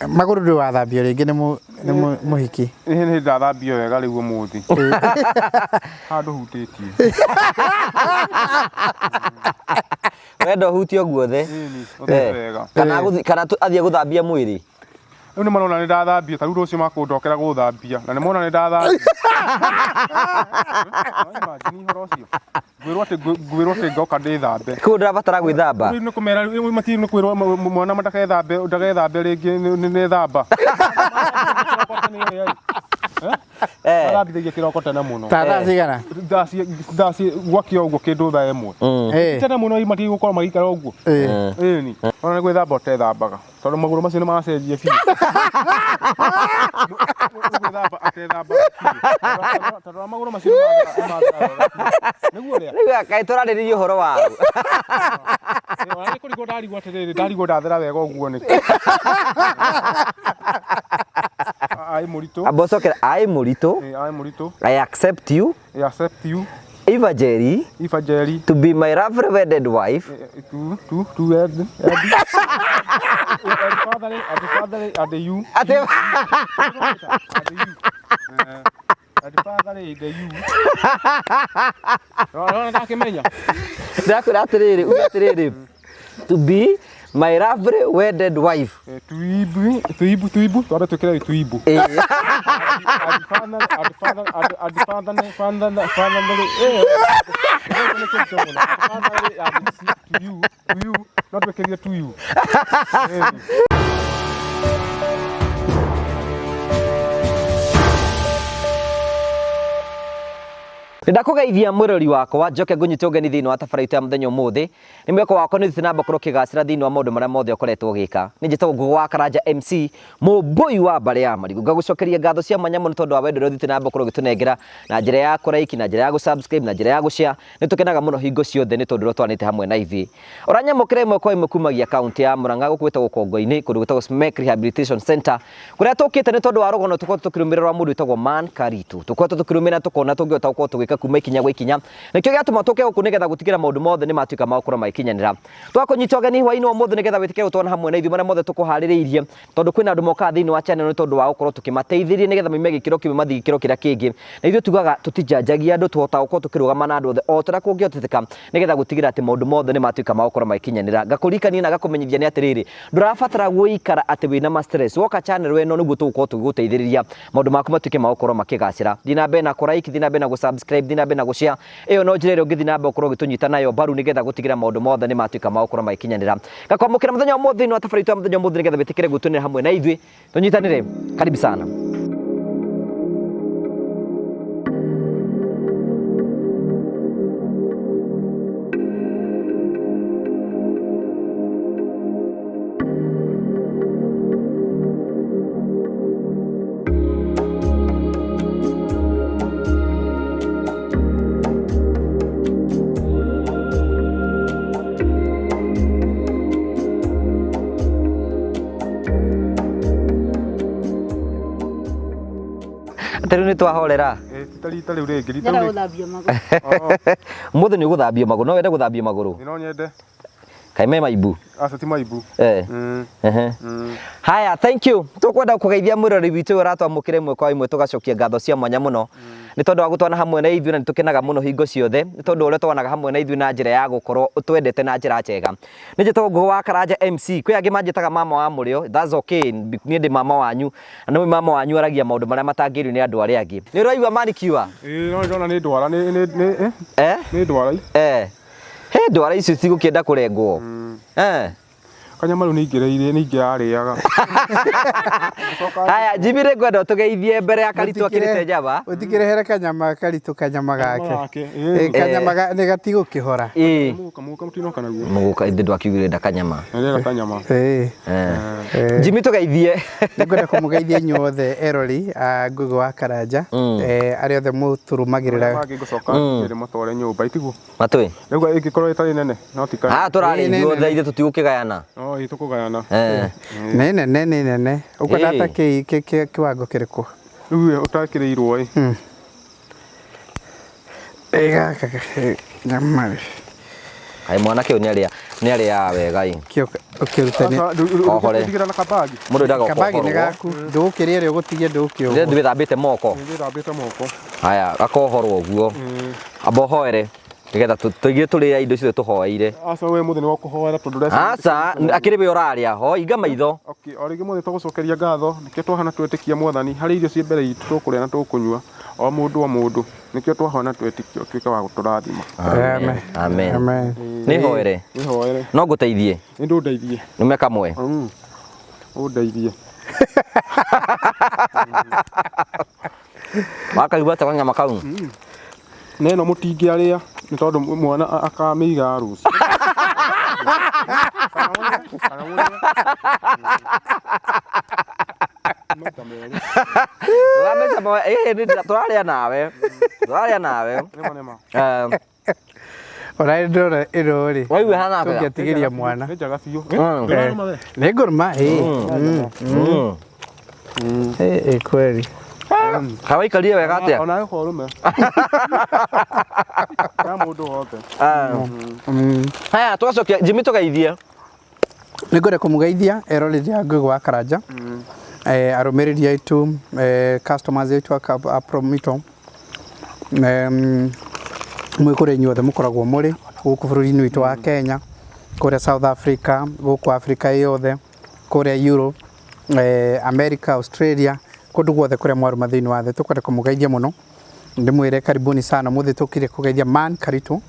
maguru ndu wathambio ringi ni muhiki ni ndathambio wega riu umuthi handu hutitie wendo hutio guothe kana athie guthambia mwiri riu ni marona ni ndathambia ta riu rucio makundokera guthambia na ni mona ni ndathambia gwirwo ati ngoka ndithambe ku ndirabatara gwithamba riu ni kumera matiri ni kwirwo mwana ndagethambe ringi ni thamba arathithagia kiroko tene muno tata cigana ndaci gwakia uguo kindu thaa imwe tene muno imati gukorwo magikara uguo ni ona ni gwithamba utethambaga tondu maguru macio ni macenjia biũ gwithamba atethamba tondu maguru macio niguo ria riu kai turarĩrĩria ũhoro wao ona ni kurigwo ndarigwo atiriri ndarigwo ndathera wega uguo ni ai murito abocokera ai murito I accept you Eva Jerry to be my lovely wedded wife to father and you atiriri to be my lovely wedded wife tuibu twara tukira tuibu not tukira to you Ndakugeithia mwirori wakwa njoke ngunyite ugeni thiini wa tabarĩra ya muthenya umuthi ni mweko wakwa ni thina bakoro kigacira thiini wa maundu maria mothe ukoretwo gika ni njitagwo Ngugi wa Karanja MC mumbui wa mbare ya marigu ngagucokeria ngatho cia mwanya muno tondu wa wendo ria thina bakoro gitunengera na njira ya like na njira ya subscribe na njira ya gushare ni tukenaga muno hingo ciothe ni tondu twanite hamwe na ithi oranyamukire imwe kwa imwe kumagia kaunti ya Murang'a gukwita gukongo-ini kundu gwitagwo Smek Rehabilitation Center kuria tukite ni tondu wa rogono tuko tukirumirira mundu witagwo Man Karitu tuko tukirumira tukona tungihota gukorwo tugika kuma ikinya gwa ikinya nikio giatuma tuke guku nigetha gutigira maundu mothe ni matuika magukora maikinyanira twakunyita ugeni hwaini wa mothe nigetha witike gutwana hamwe na ithu maria mothe tukuhaririirie tondu kwina andu moka thiini wa channel ni tondu wa gukorwo tukimateithirie nigetha mime gikiro kibe mathi gikiro kiria kingi na ithu tugaga tutijanjagia andu tuhota gukorwo tukirugama na andu othe o tara kungioteteka nigetha gutigira ati maundu mothe ni matuika magukora maikinyanira ngakurikania na gakumenyithia ni atiriri ndurabatara guikara ati wina ma stress woka channel we no niguo tugukorwo tugiguteithiriria maundu maku matuike magukora makigacira thina be na like thina be na subscribe thina be na gushare iyo no njira ĩrĩa ũngĩthi na mbere ũkorwo ũgĩtũnyita nayo mbaru nĩgetha gũtigĩra maũndũ mothe nĩ matuĩka ma gũkorwo magĩkinyanĩra ngakwamũkĩra mũthenya ũmũthĩ thĩinĩ wa tabarĩra ya mũthenya ũmũthĩ nĩgetha wĩtĩkĩre gwĩtũnĩra hamwe na ithuĩ tũnyitanĩre karibu sana. Riu ni twahorera rita riu ringi rita riu guthambia maguru muthe ni guthambia maguru no wende guthambia maguru no nyende kaime maibu asa ti maibu haya thank you tukwenda kugeithia mwirori witu uratwamukire imwe kwa imwe tugacokia ngatho cia mwanya muno ni tondu wa gutwana hamwe na ithuĩ na nitukenaga muno hingo ciothe ni tondu uria twanaga hamwe na ithuĩ na njira ya gukorwo twendete na njira njega ni njitagwo Ngugi wa Karanja MC kwi angi manjitaga mama wa murio that's okay ni ndi mama wanyu na no mama wanyu aragia maundu maria matangirio ni andu aria angi ni uraigua manikiwa no ndona ni ndwara ni ndwara he ndwara icio cigukienda kurengwo kanyama riu ningireire ningirariaga haya jibire ngwenda tugeithie mbere ya Karitu akirite njaba utikirehere kanyama Karitu kanyama gake kanyama ni gatigo kihora muka mutinoka naguo muka indi ndwakiugire nda kanyama ndirera kanyama Jimmy tugeithie ngwenda kumugeithia nyothe erori Ngugi wa Karanja ari othe muturumagirira ngucoka ndi mutore nyumba itiguo matwi niguo ingikorwo itari nene no tikana turari nyothe ithe tutigukigayana itukugayana nene ukwenda ata kiwango kiriku riu utakireirwo ega nyama Ai mwana kĩu nĩ arĩa wega ĩ. Ũkĩrutani. Ohore. Ndigira na kabagi. Mũndũ ndaga Kabagi nĩ gaku. Ndũgũkĩrĩa rĩo gũtigia ndũkĩo. Ndĩ thambĩte moko. Ndĩthambĩte moko. Haya gakohorwo ũguo. Amba ũhoere. Nigetha tũigire tũrĩa indo icio tũhoeire. Aca we mũthenya wa kũhoera tondũ ndĩreciria. Aca akĩrĩ we ũrarĩa ho inga maitho. Okay, o rĩngĩ mũthenya tũgũcokeria ngatho nĩkĩo twahana twetĩkia Mwathani harĩ irio ciĩ mbere itũ tũkũrĩa na tũkũnyua o mũndũ nĩkĩo twahana twetĩkia ũtuĩke wa gũtũrathima. Amen. Amen. Amen. Nĩhoere. Nĩhoere. No ngũteithie. Nĩndũndeithie. Nĩme kamwe. Ũndeithie. Wakaigua ta kanyama kau. Neno mũtingĩarĩa nĩ tondũ mwana akamĩiga rũciũ. Tũrarĩa nawe. Tũrarĩa nawe. Ona ndora ĩro rĩ. Waigua hana atĩa? Tũngĩatigĩria mwana. Nĩ njega biũ. Nĩ ngũrũma kweli. Kawaikarie wega atĩa? Ona yo rume. Ya mũndũ wothe. Haya twacokia Jimmy tũgeithie. Nĩ ngwenda kũmũgeithia eroreri a Ngũgũ wa Karanja. Arũmĩrĩri aitũ, customers aitũ a Promito. Mwĩkũrĩa inyuothe mũkoragwo mũrĩ gũkũ bũrũri-inĩ witũ wa Kenya, kũrĩa South Africa, gũkũ Africa yothe, kũrĩa Europe, America, Australia, kũndũ guothe kũrĩa mwarũma thĩinĩ wa thĩ. Tũkwenda kũmũgeithia mũno. Ndĩmwĩre karibuni sana mũthĩ tũkire kũgeithia Man Karitũ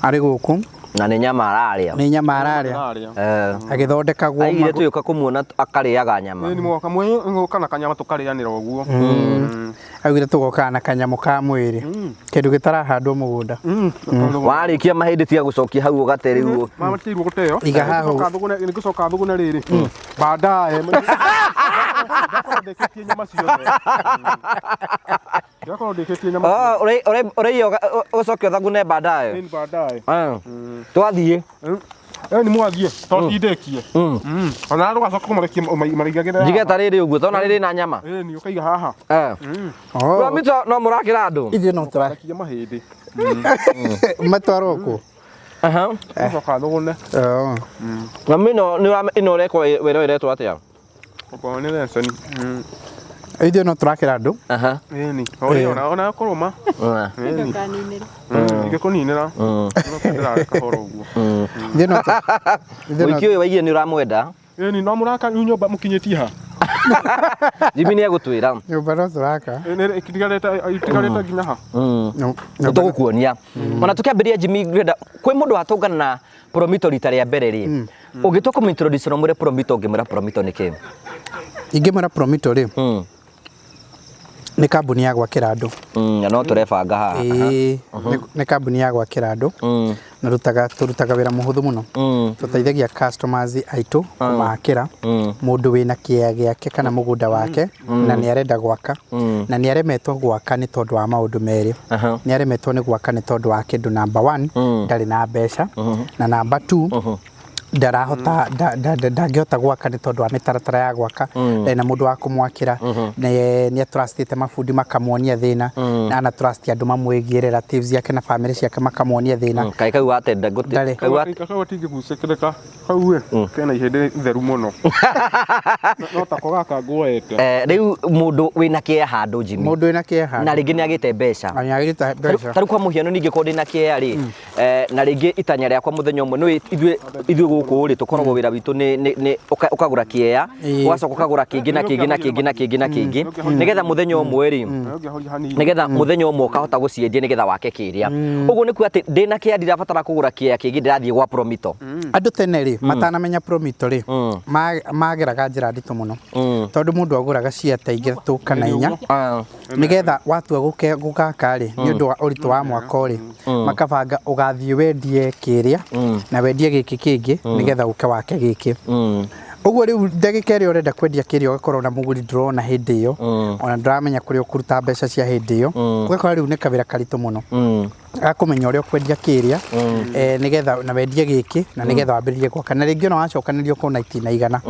arĩ gũkũ. Na nĩ nyama ararĩa. Nĩ nyama ararĩa. Agĩthondekagwo. Aigire tũyũka kũmuona akarĩaga nyama. Nĩ mũgoka mũgoka na kanyama tũkarĩanĩra ũguo. Augire tũgoka na kanyamũ ka mwĩrĩ. Kĩndũ gĩtarahandwo mũgũnda. Warĩkia mahĩndĩ tiga gũcokia hau ũgate rĩu. Mama tĩirwo gũteo. Iga haha. Nĩ gũcoka thũgũna rĩrĩ. Baadaye. Ndĩkĩtie nyama ciothe. Ndĩrakorwo ndĩkĩtie nyama. Ũrĩa ũcokia thagune baadaye. Nĩ baadaye. Twathiĩ. Nĩ mwathiĩ tondindĩkie. Ona ndũgacoka kũmarĩkagĩra. Njigeta rĩrĩ ũguo tona rĩrĩ na nyama. Nĩ ũkaiga haha. Promito no mũrakĩra andũ. Ithuĩ no tũrakia mahĩndĩ. Matwarwo kũ? Gũcoka thũgũne. Mami ĩno ũrekwo wĩra ĩretwo atĩa? Okorwo nĩ lesson. Ithuĩ no tũrakĩra andũ. Ĩni. Ona kũrũma. Ingĩkũninĩra. Kahoro ũguo. Mũingĩ ũyũ waigire nĩ ũramwenda. Ĩni no mũraka nyũmba mũkinyĩtie ha. Jimmy nĩ egũtwĩra. Nyũmba no tũraka. Itigarĩte nginya ha. Tũgũkuonia. Ona tũkĩambĩrĩria Jimmy ngwenda kwĩ mũndũ watũngana na Promito rita rĩa mbere rĩ. Ũngĩtua kũmũintroduce no mũre Promito ũngĩmwĩra Promito nĩ kĩ? Ingĩmwĩra Promito rĩ. Nĩ kambuni ya gwakĩra andũ. Na no tũrebanga haha. Nĩ kambuni ya gwakĩra andũ. Na tũrutaga wĩra mũhũthũ mũno. Tũteithagia customers aitũ kũmakĩra mũndũ wĩna kĩeya gĩake kana mũgũnda wake na nĩ arenda gwaka na nĩ aremetwo gwaka nĩ tondũ wa maũndũ merĩ. Nĩ aremetwo nĩ gwaka nĩ tondũ wa kĩndũ number 1 ndarĩ na mbeca na number 2 ndangĩhota gwaka nĩ tondũ wa mĩtaratara ya gwaka na mũndũ wa kũmwakĩra nĩ atrustĩte mabundi makamuonia thĩna na ana trust andũ mamwĩgie relatives yake na family ciake makamuonia thĩna. Kaĩ kau atenda gũtĩ kau atingĩgucĩkĩrĩka kau kena ihĩndĩ theru mũno no tako gaka nguoete. Rĩu mũndũ wĩna kĩeya handũ Jimmy. Mũndũ wĩna kĩeya handũ. Na rĩngĩ nĩ agĩte mbeca. Tarĩ kwa mũhiano ningĩ korwo ndĩna kĩeya rĩ na rĩngĩ itanya rĩakwa mũthenya ũmwe nĩ ithuĩ gũkũ rĩ tũkoragwo wĩra witũ nĩ ũkagũra kĩeya ũgacoka ũkagũra kĩngĩ na kĩngĩ na kĩngĩ na kĩngĩ na kĩngĩ nĩgetha mũthenya ũmwe rĩ nĩgetha mũthenya ũmwe ũkahota gũciendia nĩgetha wake kĩrĩa. Ũguo nĩ kuga atĩ ndĩna kĩeya ndirabatara kũgũra kĩeya kĩngĩ ndĩrathiĩ gwa Promito. Andũ tene rĩ matanamenya Promito rĩ mageraga njĩra nditũ mũno tondũ mũndũ agũraga ciata igĩrĩ kana inya nĩgetha watua gũgaka rĩ nĩ ũndũ wa ũritũ wa mwaka ũrĩ makabanga ũgathiĩ wendie kĩrĩa na wendie gĩkĩ kĩngĩ nĩgetha ũke wake gĩkĩ. Ũguo rĩu ndagĩka ĩrĩa ũrenda kwendia kĩrĩa ũgakorwo na mũgũri ndũrona hĩndĩ ĩyo ona ndũramenya kũrĩa ũkũruta mbeca cia hĩndĩ ĩyo ũgakora rĩu nĩ kawĩra karitũ mũno akũmenya ũrĩa ũkwendia kĩrĩa nĩgetha na wendie gĩkĩ na nĩgetha wambĩrĩrie gwaka na rĩngĩ ona wacokanĩrio kũna itinaigana.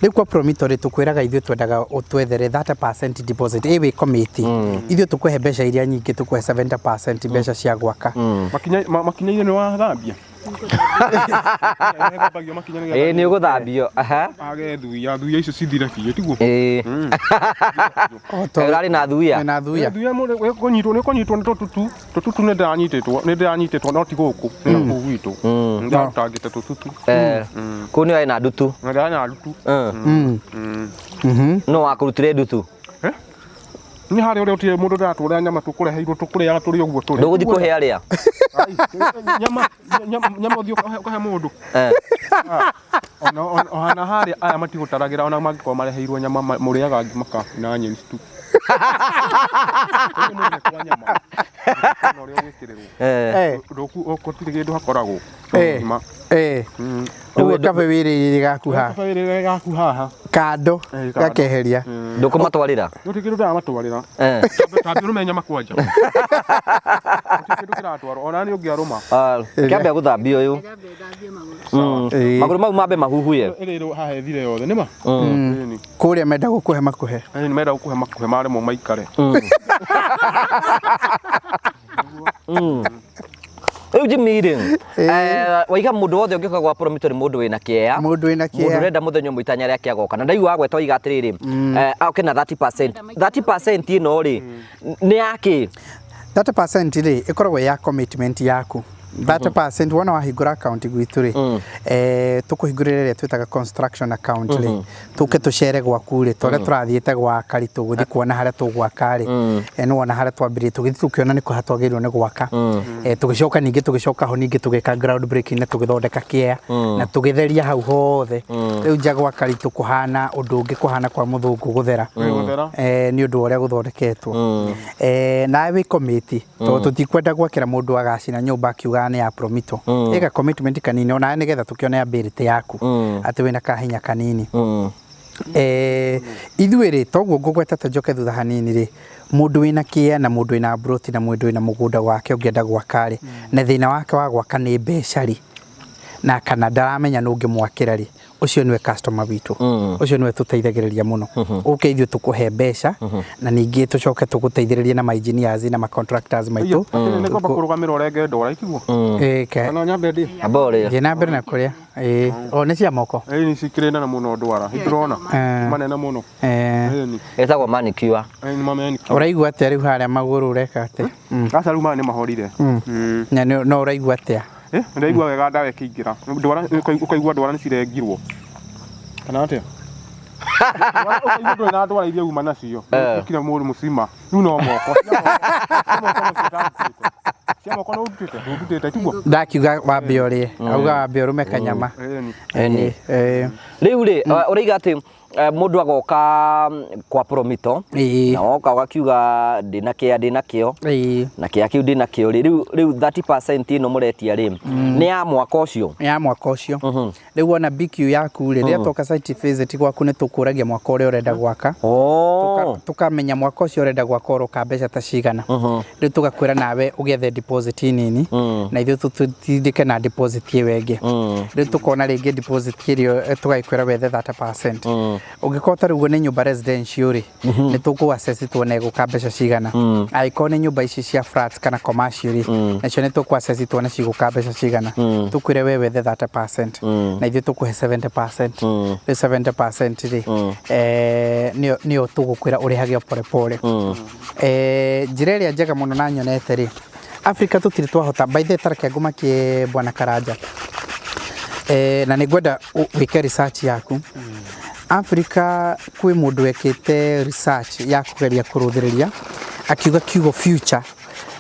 Rĩu kwa Promito rĩ tũkwĩraga ithuĩ twendaga ũtwethere 30% deposit ĩ wĩkomĩti ithuĩ tũkũhe mbeca iria nyingĩ tũkũhe 70% mbeca cia gwaka. Makinya-inĩ nĩ wathambia? Nĩ ũgũthambio. Age thuya icio cithire biũ tiguo. Ũrarĩ na thuya. Na thuya. Thuya kũnyitwo nĩ kũnyitwo nĩ tũtutu nĩ ndĩranyitĩtwo no ti gũkũ nĩ na kũu gwitũ. Ndatangĩte tũtutu. Kũu nĩ warĩ na ndutu. Ndarĩ na ndutu. No wakũrutire ndutu. Nĩ harĩ ũrĩa ũtire mũndũ ndatũrĩa nyama tũkũreheirwo tũkũrĩaga tũrĩ ũguo tũrĩ. Ndũgũthiĩ kũhe arĩa? Nyama ũthiĩ ũkahe mũndũ. Ona harĩa aya matigũtaragĩra ona mangĩkorwo mareheirwo nyama mũrĩaga ngima na nyeni tu. Gũtirĩ kĩndũ hakoragwo. Ũguo kabe wĩrĩire gaku haha. Kabe wĩrĩire gaku haha. Kando gakeheria. Ndũkũmatwarĩra? Gũtirĩ kĩndũ ndamatwarĩra. Tambi ũrũme nyama kwanja. Gũtirĩ kĩndũ kĩratwarwo ona nĩ ũngĩarũma. Kĩambe gũthambia ũyũ. Magũrũ mau mambe mahuhuye. Ĩrĩrwo haha ethire yothe nĩma? Kũrĩa menda gũkũhe makuhe. Nĩ menda gũkũhe makuhe maremwo maikare. Rĩu Jimmy waiga mũndũ wothe ũngĩũka gwa Prometo nĩ mũndũ wĩna kĩeya. Mũndũ wĩna kĩeya. Mũndũ ũrenda mũthenya ũmwe itanya rĩake agoka. Na ndaigua wagweta oiga atĩrĩrĩ, oke na 30%. 30% ĩno rĩ nĩ yake. 30% rĩ ĩkoragwo ya commitment yaku. 30% wona wahingũra account gwitũ rĩ tũkũhingũrĩra ĩrĩa twĩtaga construction account rĩ tũke tũcere gwaku rĩ tũrĩa tũrathiĩte gwaka rĩ tũgũthiĩ kuona harĩa tũgwaka rĩ nĩ wona harĩa twambĩrĩrie tũgĩthiĩ tũkĩona nĩ kũ hatwagĩrĩirwo nĩ gwaka tũgĩcoka ningĩ tũgĩcoka ho ningĩ tũgĩka ground breaking na tũgĩthondeka kĩeya na tũgĩtheria hau hothe rĩu nja gwaka rĩ tũkũhana ũndũ ũngĩ kũhana kwa mũthũngũ gũthera nĩ ũndũ ũrĩa gũthondeketwo nawe wĩ commit tondũ tũtikwenda gwakĩra mũndũ agacina nyũmba akiuga nĩ ya Prometo ĩga commitment kanini ona nĩgetha tũkĩone ability yaku atĩ wĩna kahinya kanini ithuĩ rĩ toguo ngũgweta ta njoke thutha hanini rĩ mũndũ wĩna kĩeya na mũndũ wĩna broti na mũndũ wĩna mũgũnda wake ũngĩenda gwaka rĩ na thĩna wake wa gwaka nĩ mbeca rĩ na kana ndaramenya nũ ũngĩmwakĩra rĩ ucio niwe customer witũ ucio niwe tũteithagĩrĩria mũno ũke ithuĩ tũkũhe mbeca na ningĩ tũcoke tũgũteithĩrĩrie na ma engineers na ma contractors maitũ nĩ kwamba kũrũgamĩra ũrenge ndora ikiguo kana nyambe ndĩ abore ngina mbere na kũrĩa o nĩ cia moko nĩ cikĩrĩ na mũno ndwara ndĩrona manene mũno etagwo manicure ũraigua atĩa rĩu harĩa magũrũ ũreka atĩ gaca rĩu maya nĩ mahorire na no ũraigua atĩa ndaigua wega ndawa ĩkĩingĩra ndwara ũkaigua ndwara nĩ cirengirwo kana atĩa ũkaigua ndwara na ndwara iria uma nacio ũkire mũndũ mũcima rĩu no moko cia moko no ũrutĩte tiguo ndakiuga wambe ũrĩe auga wambe ũrũme kanyama rĩu rĩ ũraiga atĩ mũndũ agoka kwa Prometo na woka ũgakiuga ndĩna kĩo na kĩeya kĩu ndĩna kĩo rĩu 30% ĩno mũretia rĩ nĩ ya mwaka ũcio rĩu wona BQ yaku rĩrĩa toka site visit gwaku nĩ tũkũragia mwaka ũrĩa ũrenda gwaka tũkamenya mwaka ũcio ũrenda gwaka ũroka mbeca ta cigana rĩu tũgakwĩra nawe ũgethe deposit nini na ithuĩ tũtindĩke na deposit ĩyo ĩngĩ rĩu tũkona rĩngĩ deposit ĩyo tũgakwĩra wethe 30% ũngĩkorwo ta rĩu nĩ nyũmba residential rĩ nĩ tũkũ assess tuone gũka mbeca cigana angĩkorwo nĩ nyũmba ici cia flats kana commercial rĩ nacio nĩ tũkũ assess tuone cigũka mbeca cigana tũkwĩre we wethe 30% na ithuĩ tũkũhe 70% rĩu 70% rĩ nĩyo tũgũkwĩra ũrĩhage pole njĩra ĩrĩa njega mũno na nyonete rĩ Africa tũtirĩ twahota by the tareke ngumakie bwana Karanja na nĩ ngwenda wĩke research yaku Africa kwĩ mũndũ wekĩte research ya kũgeria kũrũthĩrĩria akiuga kiugo future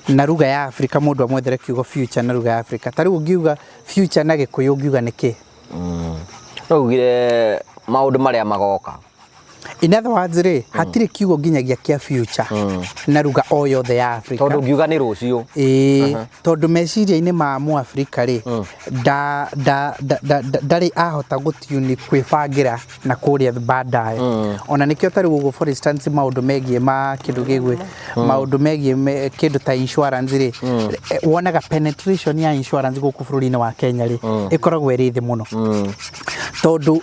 na lugha ya Africa mũndũ amwethere kiugo future na lugha ya Africa ta rĩu ũngiuga future na gĩkũyũ ũngiuga nĩkĩ no ugire maũndũ marĩa magoka in other words rĩ hatirĩ kiugo nginyagia kia future na lugha o yothe ya Africa tondũ ngiuga nĩ rũciũ tondũ meciria-inĩ ma Mũafrika rĩ ndarĩ ahota gũtune kwĩbangira na kũrĩa baadaye ona nĩkĩo ta rĩu for instance maũndũ megiĩ ma kĩndũ gĩgwe maũndũ megiĩ kĩndũ ta insurance rĩ wonaga penetration ya insurance gũkũ bũrũri-inĩ wa Kenya rĩ ĩkoragwo ĩrĩ thĩ mũno tondũ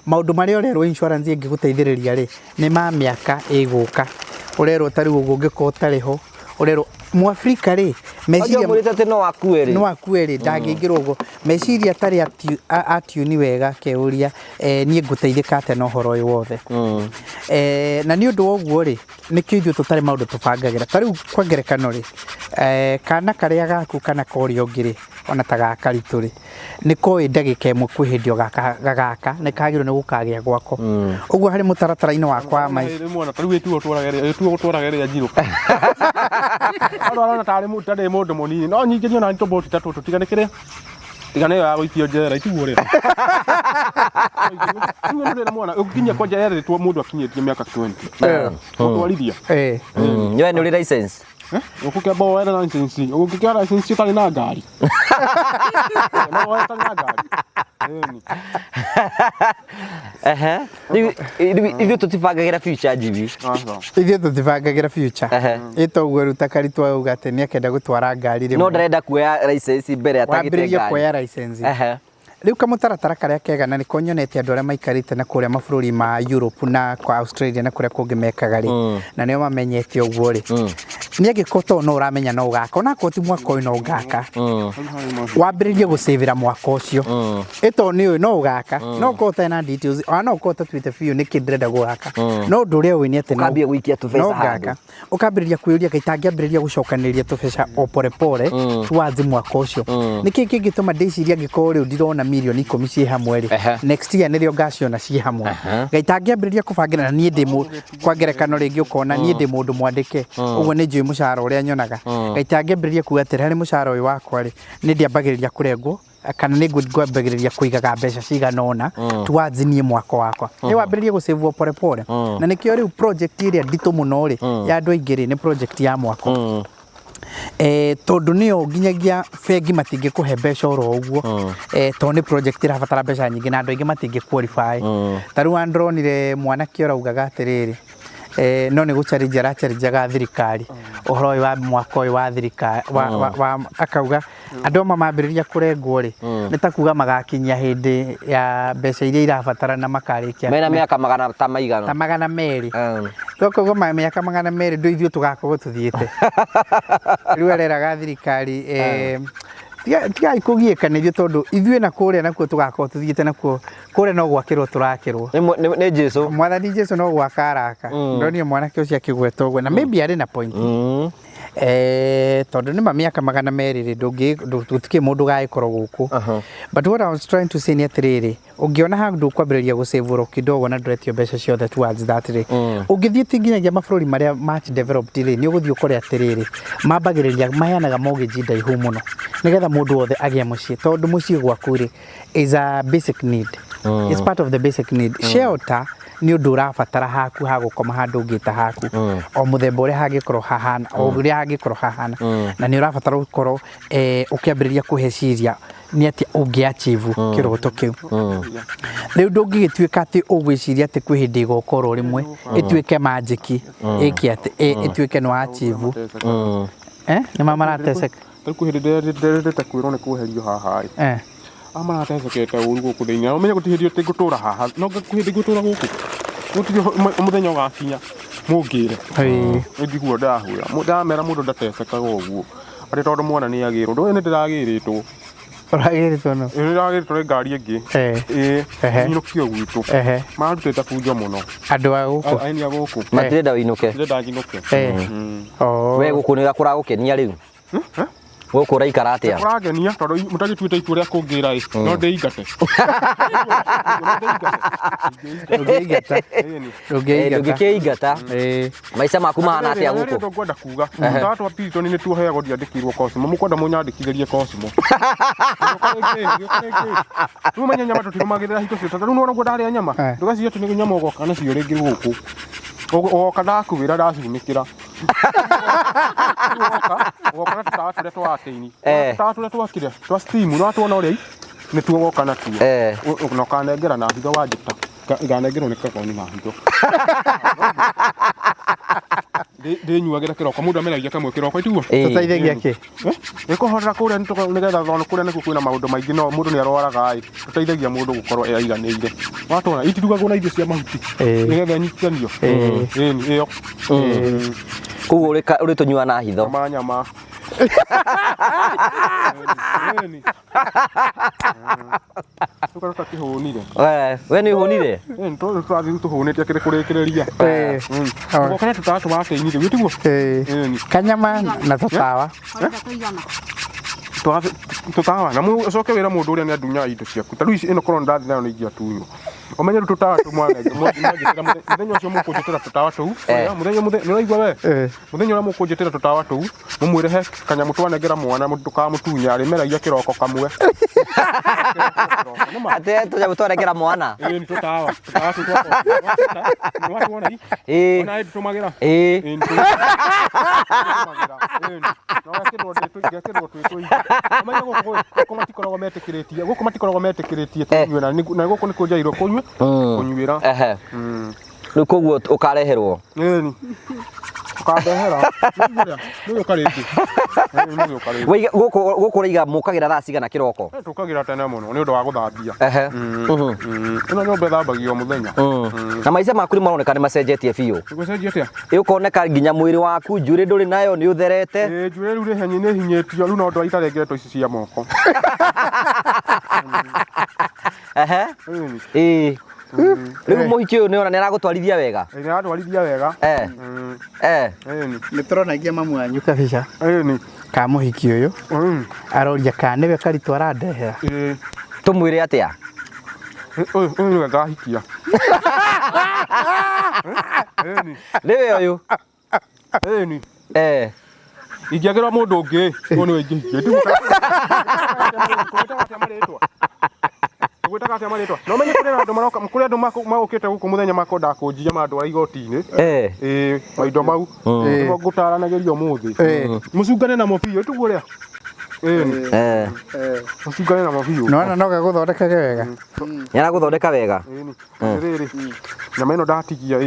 maũndũ marĩa ũrerwo insurance ĩngĩgũteithĩrĩria rĩ nĩ ma mĩaka ĩgũka ũrerwo ta rĩu ũngĩkorwo ũtarĩ ho ũrerwo Muafrika ri meciria mũrĩte no akuere no akuere ndangĩingĩrwo ũguo meciria tarĩ atuni wega keuria niĩ ngũteithĩka atĩa na ũhoro ũyũ wothe na nĩ ũndũ wa ũguo rĩ nĩkĩo ithuĩ tũtarĩ maũndũ tũbangagĩra tarĩu kwa ngerekano rĩ kana karĩa gaku kana korĩa ũngĩ rĩ ona ta gakaritũ rĩ nĩkoĩ ndagĩka ĩmwe kwĩ hĩndĩ o gaka nĩ kagĩrĩirwo nĩ gũkagĩa gwako ũguo harĩ mũtaratara-inĩ wakwa mwana tarĩu ĩtuo gũtwarageria njirũ arona tarĩ mũndũ mũnini no nyingĩ ona tũboti ta tũtũ tiganĩkĩre tigana ya gũikio njera itiguo rĩ nĩ mwana ũkinyia kwa njera rĩ mũndũ akinyĩtie mĩaka 20 gũtwarithia nyoe nĩ ũrĩ license ukikamba woera license ukikĩara license ũtarĩ na ngari no woera na ngari ithuĩ tũtibangagĩra future jibi ithuĩ tũtibangagĩra future ĩtoguo rĩu ta Karitũ auga atĩ nĩ akenda gũtwara ngari rĩmwe no ndarenda kuoya license mbere atagĩte ngari wambĩrĩria kuoya license rĩu kamũtaratara karĩa kega na nĩko nyonete andũ arĩa maikarĩte na kũrĩa mabũrũri ma Europe na kwa Australia na kũrĩa kũngĩ mekaga rĩ na nĩo mamenyete ũguo rĩ nĩ agĩkorwo no ũramenya no ũgaka ona akorwo ti mwaka ũyũ no ũgaka wambĩrĩrie gũcĩvĩra mwaka ũcio ĩto nĩ ũyũ no ũgaka no ũkorwo ũtarĩ na details ona no ũkorwo ũtatuĩte biũ nĩkĩ ndĩrenda gũgaka no ũndũ ũrĩa ũĩ nĩ atĩ ũkambia gũikia tũbeca handũ ũkambĩrĩria kwĩyũria kaita ngĩambĩrĩria gũcokanĩrĩria tũbeca o pore pore tuanzi mwaka ũcio nĩkĩ kĩngĩtũma ndĩciria angĩkorwo rĩu ndirona milioni 10 ciĩ hamwe rĩ next year nĩrĩo ngaciona ciĩ hamwe gaita ngĩambĩrĩria kũbangĩra na niĩ ndĩ kwa ngerekano rĩngĩ ũkona niĩ ndĩ mũndũ mwandĩke ũguo nĩ njũĩ mũcara ũrĩa nyonaga gaita ngĩambĩrĩria kuuga atĩ harĩ mũcara ũyũ wakwa rĩ nĩ ndĩambagĩrĩria kũrengwo kana nĩ ngwambagĩrĩria kũigaga mbeca cigana ũna tuanzi niĩ mwaka wakwa nĩ wambĩrĩrie gũsave pore pore na nĩkĩo rĩu project ĩrĩa nditũ mũno rĩ ya andũ aingĩ rĩ nĩ project ya mwaka tondũ nĩyo nginyagia bengi matingĩkũhe mbeca oro ũguo tondũ nĩ project ĩrabatara mbeca nyingĩ na andũ aingĩ matingĩ qualify tarĩu andronire mwanake ũraugaga atĩrĩrĩ no nĩ gũchallenge arachallengeaga thirikari ũhoro ũyũ wa mwaka ũyũ wa thirikari akauga andũ amwe mambĩrĩria kũrengwo rĩ nĩ ta kuga magakinyia hĩndĩ ya mbeca iria irabatara na makarĩkia mena mĩaka magana ta maigana ta magana merĩ tũkauga mĩaka magana merĩ ndũ ithuĩ tũgakorwo tũthiĩte rĩu areraga thirikari tigai kũgiĩkanĩrio tondũ ithuĩ na kũrĩa nakuo tũgakorwo tũthiĩte nakuo kũrĩa no gwakĩrwo tũrakĩrwo nĩ Jesũ mwathani Jesũ no gwaka araka ndonire mwanake ũcio akĩgweta ũguo na maybe arĩ na point tondũ nĩ mĩaka magana merĩ gũtikĩ mũndũ gagĩkorwo gũkũ but what I was trying to say nĩ atĩrĩrĩ ũngĩona handũ kwambĩrĩria gũsave kidogo na ndũretio mbeca ciothe towards that rĩ ũngĩthiĩ nginyagia mabũrũri marĩa much developed rĩ nĩ ũgũthiĩ ũkore atĩrĩrĩ mambagĩrĩria maheanaga mortgage ndaihu mũno nĩgetha mũndũ wothe agĩe mũciĩ tondũ mũciĩ gwaku rĩ is a basic need it's part of the basic need shelter nĩ ũndũ ũrabatara haku ha gũkoma handũ ũngĩta haku o mũthemba ũrĩa hangĩkorwo hahana o ũrĩa hangĩkorwo hahana na nĩ ũrabatara gũkorwo ũkĩambĩrĩria kũheciria nĩ atĩ ũngĩachieve kĩroto kĩu rĩu ndũngĩgĩtuĩka atĩ ũgwĩciria atĩ kwĩ hĩndĩ ĩgokorwo rĩmwe ĩtuĩke magic ĩkĩ atĩ ĩtuĩke nĩ achieve nĩ marateceka rĩu kwĩ hĩndĩ ndĩrendete kwĩrwo nĩ kweherio haha maratecekete ũru gũkũ thĩinĩ na ũmenye gũtihĩndĩ atĩ ngũtũra haha no kwĩhĩndĩ ngũtũra gũkũ gũtirĩ mũthenya ũgakinya mũngĩre njiguo ndamera mũndũ ndatecekaga ũguo atĩ tondũ mwana nĩ agĩrwo ndũĩ nĩ ndĩragĩrĩtwo ũragĩrĩtwo no nĩragĩrĩtwo nĩ ngari ĩngĩ inũkio gwitũ marutĩte bunjo mũno andũ a gũkũ aini a gũkũ matirenda ũinũke ndĩrenda njinũke we gũkũ nĩ gũkũragũkenia rĩu gũkũ ũraikara atĩa kũragenia tondũ mũtagĩtuĩte itua rĩa kũngĩra no ndĩingate ndũngĩkĩingata maica maku mahana atĩa gũkũ ngwenda kuga tatwa Piriton nĩ tuoheagwo ndiandĩkirwo Cosmo mũkwenda mũnyandĩkithĩrie Cosmo rĩu menya nyama tũtirũmagĩrĩra hito cio tondũ rĩu nĩguo ndarĩa nyama ndũgaciria atĩ nĩ nyama ũgoka nacio rĩngĩ gũkũ ũgoka ndakuĩra ndacunĩkĩra ũgoka na tũtawa tũrĩa twatĩini tũtawa tũrĩa twakire twa steam no tuona ũrĩa nĩ tuo woka natuo na ũkanengera na hitho wa njĩta nganengerwo nĩ kakoni mahitho ndĩnyuagĩra kĩroko mũndũ ameragia kamwe kĩroko itiguo tũteithagia kĩ nĩkũhorera kũrĩa nĩgetha thonũ kũrĩa nĩkuo kwĩna maũndũ maingĩ no mũndũ nĩarwaraga tũteithagia mũndũ gũkorwo aiganĩire watona itirugagwo na irio cia mahuti nĩgetha nyitithanio ĩyo koguo ũrĩ tũnyua na hitho nyama tukaruta kĩhũnire we nĩ ũhũnire tũrathiĩ tũhũnĩte akĩrĩ kũrĩkĩrĩria kana tũratũmatĩinire wĩtiguo kanyama na tũtawa tũtawa na ũcoke wĩra mũndũ ũrĩa nĩ andunya indo ciaku ta rĩu ici ĩno korwo ndathi nayo nĩ ingĩatunywo ũmenye rĩu tũtawa mũthenya ũcio mũkũnjĩtĩra tũtawa tũu nĩũraigua we mũthenya ũrĩa mũkũnjĩtĩra tũtawa tũu mũmwĩre he kanyamũ twanengera mwana ndũkamũtunya arĩmeragia kĩroko kamwe atĩ tũnyamũ twanengera mwana nĩ tũtawa nĩwatuona ona ndũtũmagĩra gũkũ matikoragwo metĩkĩrĩtie tũnyue na gũkũ nĩ kũnjairwo kũnyuĩra rĩu koguo ũkareherwo ũkandehera nĩguo ũkarĩngĩ gũkũ ũraiga mũkagĩra thaa cigana kĩroko tũkagĩra tene mũno nĩ ũndũ wa gũthambia ĩno nyũmba ĩthambagio o mũthenya na maica maku nĩ maroneka nĩ macenjetie biũ gũcenjia atĩa ũkoneka nginya mwĩrĩ waku njuĩrĩ ndũrĩ nayo nĩ ũtherete njuĩrĩ rĩu nĩ hinyĩtio rĩu no ndwari itarengeretwo ici cia moko rĩu mũhiki ũyũ nĩona nĩaragũtwarithia wega nĩaratwarithia wega nĩtũrona ingĩ mamu wanyu kabica ka mũhiki ũyũ aroria kana nĩwe karitũ arandehera tũmwĩre atĩa ũyũ nĩwe ngahikia nĩwe ũyũ ingĩagĩrwo mũndũ ũngĩ ũyũ nĩwe ingĩhikia gwĩtaga atĩa marĩtwa no menye kũrĩ andũ magũkĩte gũkũ mũthenya makonda kũnjia mandwara igoti-inĩ maindo mau nĩmo ngũtaranagĩria ũmũthĩ mũcungane namo biũ tiguo ũrĩa mũcungane namo biũ nona no gagũthondekage wega nĩaragũthondeka wega rĩrĩ nyama ĩno ndatigia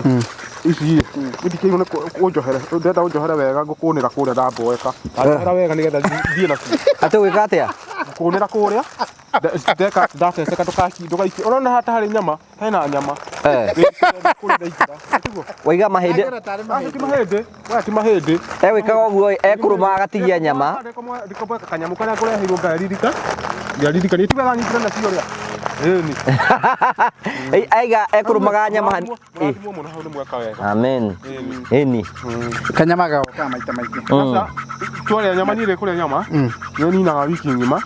ici ndikĩirwo nĩ kũnjohere ndĩrenda ũnjohere wega ngũkũnĩra kũrĩa ndamboeka ndanjohera wega nĩgetha thiĩ nacio atĩ gwĩka atĩa kũnĩra kũrĩa ndateceka ndũgaikie ũrona hata harĩ nyama hena nyama waiga mahĩndĩ ti mahĩndĩ egwĩkaga ũguo ekũrũma agatigia nyama ndikombeka kanyamũ karĩa ngũreheirwo ngaririka nĩ tiwega nyitire nacio ũrĩa aiga ekũrũmaga nyama amen ĩni kanyama gagoka maita maingĩ twarĩa nyama niĩ kũrĩa nyama nĩ ninaga wiki ng'ima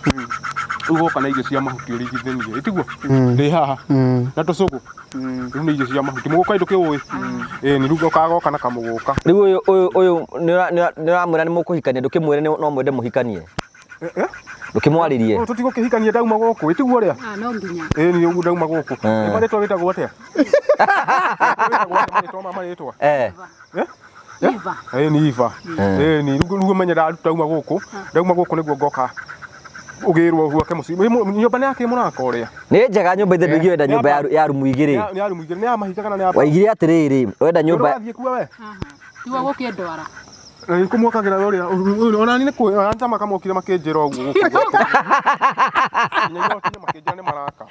ugoka na irio cia mahuti ũrigithanie itiguo ndĩ haha na tũcũgũ rĩu nĩ irio cia mahuti mũgũka ndũkĩũĩ nĩ rĩu ũkagoka na kamũgũka rĩu ũyũ nĩũramwĩra nĩ mũkũhikania ndũkĩmwĩre no mwende mũhikanie ndũkĩmwarĩrie tũtigũkĩhikania ndauma gũkũ ĩtiguo ũrĩa no nginya nĩ ndauma gũkũ marĩtwa wĩtagwo atĩa marĩtwa nĩ iva rĩu ũmenye ndauma gũkũ nĩguo ngoka ugirwo gwake muci nyumba ni yake munaka uria ni njega nyumba ithe ndigi wenda nyumba ya rumu igiri ni ya rumu igiri ni ya mahika kana ni ya waigire atiriri wenda nyumba tiwa gukindwara kumwokagira uria ona ni ku anta makamokire makinjira uguo nyumba tine makinjira ni maraka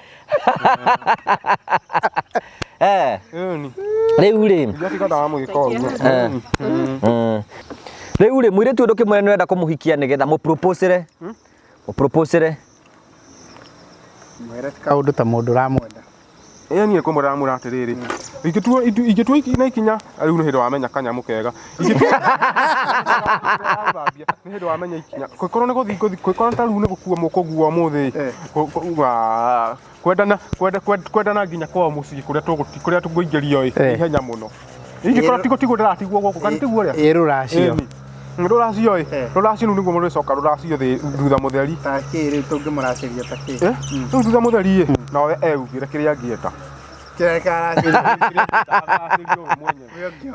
riu ri ndiatika ndawa mugika uguo riu ri mwire tu ndukimwira ni wenda kumuhikia nigetha mu propose upropose mwere kaundu ta mundu ramwenda niĩ kũmũrera mũra atĩrĩrĩ ingĩtua na ikinya rĩu nĩ hĩndĩ wamenya kanyamu kega nĩ hĩndĩ wamenya ikinya kwĩkorwo nĩ kwĩkorwo ta rĩu nĩ gũkua mũkũgua ũmũthĩ kwendana nginya kwa mũciĩ kũrĩa tũngĩingĩrio ihenya mũno ingĩkorwo tigũtigwo ndĩratigwo gũkũ kana tiguo ũrĩa rũracio rũracio rũracio rĩu nĩguo mũndũ ũcoka rũracio thutha mũtheri ta kĩrĩ tũngĩmũracĩria ta kĩ rĩu thutha mũtheri nawe eugire kĩrĩa angĩenda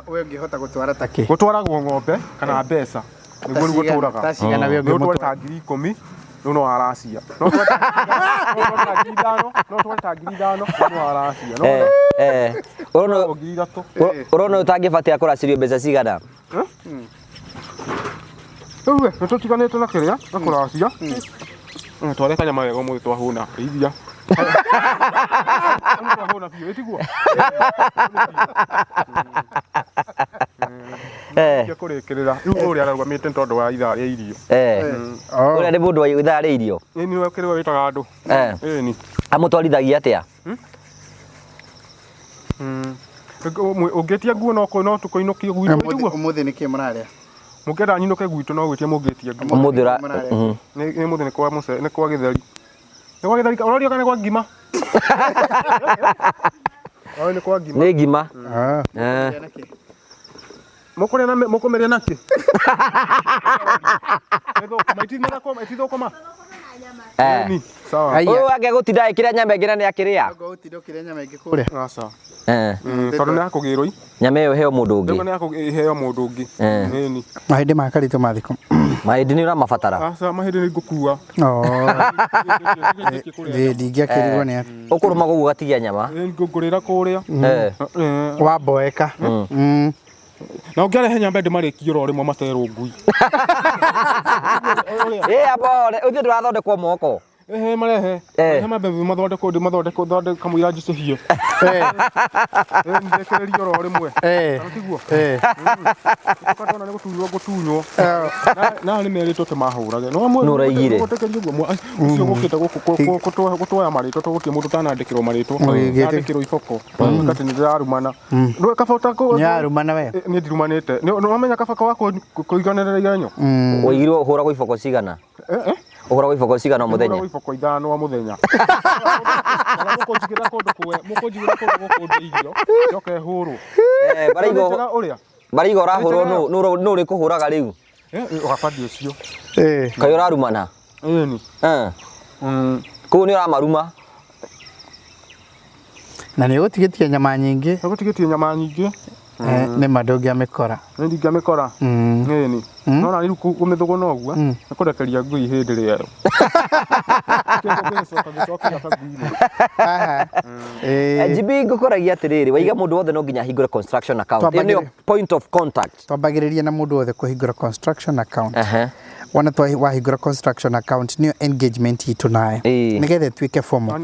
we ũngĩhota gũtwara ta kĩ gũtwaragwo ng'ombe kana mbeca nĩguo rĩu gũtũraga nĩũtware ta 10,000 rĩu no aracia no tware ta 5,000 no tware ta 5,000 no aracia Urona utangibatia kuracirio mbeca cigana? Ewe, nĩtũtiganĩte na kĩrĩa na kũracia. Tware kanyama wega ũmũthĩ twahũna iria. Twahũna biũ ĩtiguo. Kũrĩkĩrĩra rĩu ũrĩa ararũgamĩte tondũ wa ithaa rĩa irio. Ũrĩa nĩ mũndũ wa ithaa rĩa irio. Ĩĩ nĩwe kĩrĩa wĩtaga andũ. Ĩĩ. Amũtwarithagia atĩa? Ũngĩtia nguo no tũkũinũkie gwitũ ĩtiguo. Ũmũthĩ nĩkĩ mũrarĩa? Mũkĩenda nyinũke gwitũ no gwĩtia mũngĩtia nguo. Ũmũthĩ nĩ mũthĩ nĩ kwa gĩtheri. Nĩ kwa gĩtheri, ũrorio kana nĩ kwa ngima? Nĩ kwa ngima. Nĩ ngima. Mũkũmeria nakĩ? Itithũkũma? Sawa. Ũyũ wake gũtinda ĩkĩrĩa nyama ĩngĩ na nĩ akĩrĩa. Gũtinda ũkĩrĩa nyama ĩngĩ kũrĩa. Aca. Tondũ nĩ akũgĩrwo. Nyama ĩyo heo mũndũ ũngĩ. Nĩ akũheo mũndũ ũngĩ. Ĩni. Mahĩndĩ ma karitũ mathiko. Mahĩndĩ nĩ ũramabatara. Aca, mahĩndĩ nĩ ngũkua. Ndingĩakĩrigwo nĩ atĩ. Ũkũrũma gũguo gatigia nyama. Ngũrĩra kũrĩa. Wamboeka. Na ũngĩarehe nyama ndĩmarĩkie oro rĩmwe materwo ngui. Abore, ũthiĩ ndũrathondekwo moko. Marehe. Mabebe mathondekwo kamũira njicũhie. Ndĩkĩrĩrie oro rĩmwe. Tiguo. Ũkatona nĩ gũtunywo. Na nĩ merĩtwo tũmahũrage. Nũraigire. Ũcio gũkĩte gũtwoya marĩtwa tũgũkĩ mũndũ tanandĩkĩrwo marĩtwa. Andĩkĩrwo iboko. Ũkatĩ nĩ ndĩrarumana. Nĩarumana we? Nĩ ndirumanĩte. Nĩwamenya kabaka wa kũiganĩrĩra igenyo? Ũigirwo ũhũragwo iboko cigana? Ũhũragwo iboko cigana o mũthenya? Ũhũragwo iboko 5 o mũthenya. Mũkũnjigĩra kũndũ gũkũ irio, njoke hũrwo. Baraiga ũrahũrwo nũ ũrĩkũhũraga rĩu? Ũgabandi ũcio. Kaĩ ũrarumana? Ĩni. Kũu nĩ ũramaruma? Na nĩ ũgũtigĩtie nyama nyingĩ? Ũgũtigĩtie nyama nyingĩ. Nĩ ma ndũngĩamĩkora. Nĩ ndingĩamĩkora. Ĩni. No na rĩu kũmĩthũgũna ũguo, nĩ kũrekeria ngui hĩndĩ rĩero. JB ngũkoragia atĩrĩrĩ, waiga mũndũ wothe no nginya ahingũre construction account. Ĩyo nĩyo point of contact. Twambagĩrĩria na mũndũ wothe kũhingũra construction account. Wona wahingũra construction account nĩyo engagement itũ nayo, nĩgetha ĩtuĩke formal,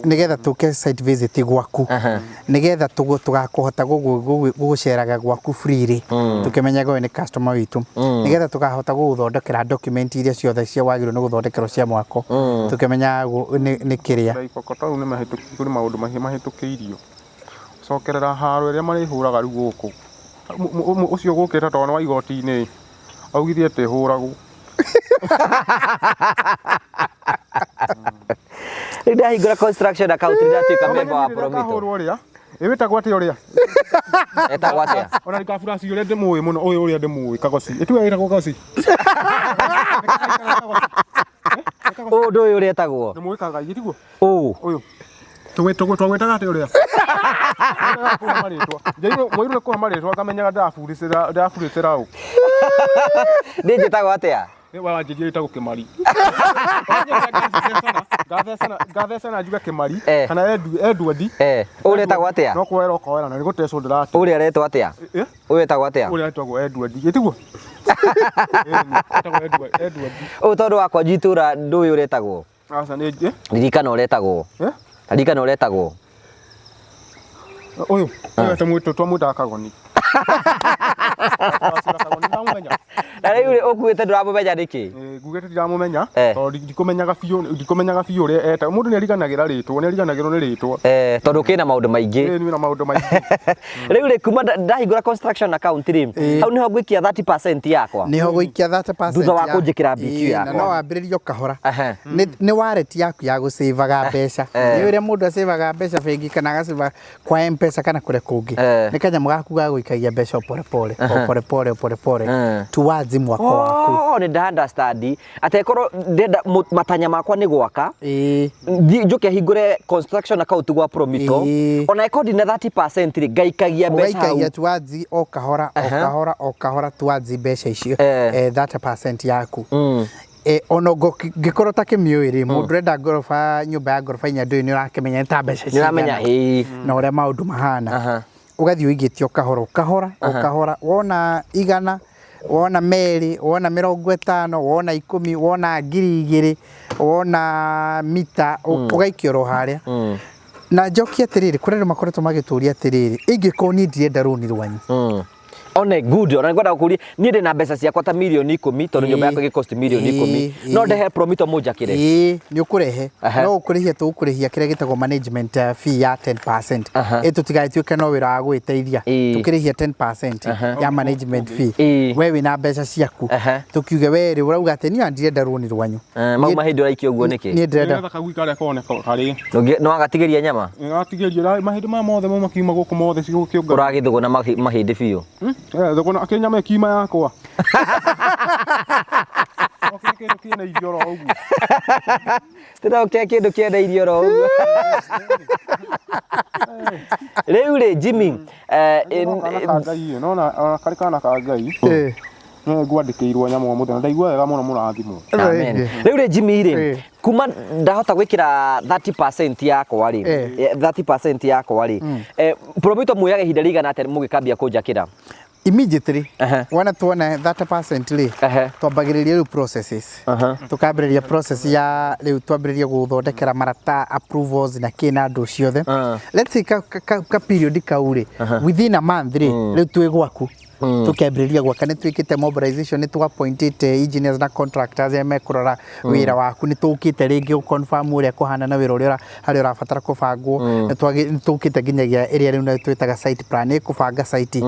nĩgetha tũke site visit gwaku, nĩgetha tũgakũhota gũgũceraga gwaku freely, tũkĩmenyaga ũyũ nĩ customer witũ, nĩgetha tũkahota gũgũthondekera document iria ciothe cia wagĩrĩirwo nĩ gũthondekerwo cia mwako, tũkĩmenyaga nĩ kĩrĩa. Iboko rĩu nĩ mahĩtũkĩrio nĩ maũndũ mahĩtũkĩirio. Cokerera haro ĩrĩa marĩhũraga rĩu gũkũ. Ũcio gũkĩte tondũ wa igoti-inĩ augithie atĩ hũragwo. Rĩu ndahingũra construction account ndatuĩka member wa Promito. Wĩtagwo atĩa ũrĩa? Etagwo atĩa? Ona ndikaburaci ũrĩa ndĩmũĩ mũno, ũyũ ũrĩa ndĩmũĩ Kagoci. Ĩtiwe wĩtagwo Kagoci. Ũndũ ũyũ ũrĩa etagwo? Ndĩmũĩ Kagai, ĩtiguo? Ũyũ. Twagwĩtaga atĩ ũrĩa? Mũirũ nĩkũha marĩtwa ngamenyaga ndĩraburĩcĩra ũ. Niĩ njĩtagwo atĩa? Wanjĩria ĩtagwo Kĩmari. Ngathecana njuge Kĩmari kana Edward. Ũrĩa etagwo atĩa? No kwera ũkoera na nĩgũtecwo ndĩrate. Ũrĩa aretwo atĩa? Ũyũ etagwo atĩa? Ũrĩa etagwo Edward. Ĩtiguo? Ũyũ tondũ wakwa njitũra ndũĩ ũrĩa etagwo. Aca nĩ ririkana ũrĩa etagwo. Ririkana ũrĩa etagwo. Ũyũ twamwĩtaga Kagoni. Na rĩu ũkuĩte ndũramũmenya nĩkĩ? Ngugĩte ndiramũmenya tondũ ndikũmenyaga biũ ũrĩa etagwo. Mũndũ nĩariganagĩra rĩtwa, nĩariganagĩrwo nĩ rĩtwa. Tondũ kĩna maũndũ maingĩ. Nĩ na maũndũ maingĩ. Rĩu rĩ kuma ndahingũra construction account rĩ, hau nĩho ngũikia 30% yakwa. Nĩho gũikia 30% thutha wa kũnjĩkĩra BQ yakwa. Na no wambĩrĩrie kahora. Nĩ wallet yaku ya gũsĩvaga mbeca. Nĩ ũrĩa mũndũ acĩvaga mbeca bengi kana agacĩva kwa M-Pesa kana kũrĩa kũngĩ. Nĩ kanyamũ gaku ga gũikagia mbeca pole pole towards mwako waku. Nĩ understand atekorwo ndenda matanya makwa nĩ gwaka njuke hingũre construction account gwa Promito ona ikondi na 30% rĩ ngaikagia mbeca hau. Ngaikagia towards o kahora towards mbeca icio 30% yaku. ono ngĩkorwo ta kĩmĩũĩ-rĩ mũndũ ũrenda ngoroba nyũmba ya ngoroba inya ndũĩ nĩũrakĩmenya nĩ ta mbeca Nĩũramenya na ũrĩa maũndũ mahana ũgathiĩ ũigĩte ũkahora wona 100 wona 2 wona 50 wona 10 wona 2,000 wona mita ũgaikia oro harĩa na njokia atĩrĩrĩ kũrĩ andũ makoretwo magĩtũria atĩrĩrĩ ingĩkorwo niĩ ndirenda rũni rwanyu one good ona ngwenda kuria niĩ ndĩ na mbeca ciakwa ta milioni 10 tondũ nyũmba yakwa ĩgĩkosti milioni 10 no ndehe promito mũnjakĩre nĩ ũkũrehe no ũkũrĩhia tũkũrĩhia kĩrĩa gĩtagwo management fee ya 10% tũtigagĩtuĩke no wĩra wa gwĩteithia tũkĩrĩhia 10% ya management fee we wĩna mbeca ciaku tũkiuge we rĩ ũrauga atĩ niĩ ndirenda rũni rwanyu mau mahĩndĩ ũraikia ũguo nĩkĩ niĩ ndĩrenda kagui karĩa koneka karĩ no agatigĩria nyama agatigĩria mahĩndĩ ma mothe mau makiuma gũkũ mothe cigũkĩonga ũragĩthũgũna mahĩndĩ biũ thogona akĩnyama ĩkiuma yakwa kĩndũ kĩna irio ro ũguo tũroke kĩndũ kĩenda irio ro ũguo rĩu rĩ Jimmy nona karĩ kana ka Ngai ngwandĩkĩirwo nyamũ mũthenya ndaigua wega mũno mũrathimwo amen rĩu rĩ Jimmy rĩ kuma ndahota gwĩkĩra 30% yakwa rĩ 30% yakwa rĩ promito muoyaga ihinda rĩigana atĩa mũgĩkambia kũnjakĩra immediately wana tuona 30% rĩ twambagĩrĩria rĩu processes tukambĩrĩria process ya rĩu twambĩrĩria gũthondekera marata approvals na kĩna andũ ciothe let's say ka period kau rĩ within a month rĩ rĩu twĩ gwaku tukambĩrĩria gwaka nĩ twĩkĩte mobilization nĩ twa-appointed engineers na contractors mekũrora wĩra waku nĩ tũkĩte rĩngĩ gũ-confirm ũrĩa kũhana na wĩra ũrĩa harĩa ũrabatara kũbangwo nĩ tũkĩte nginyagia area rĩu na twĩtaga site plan kũbanga site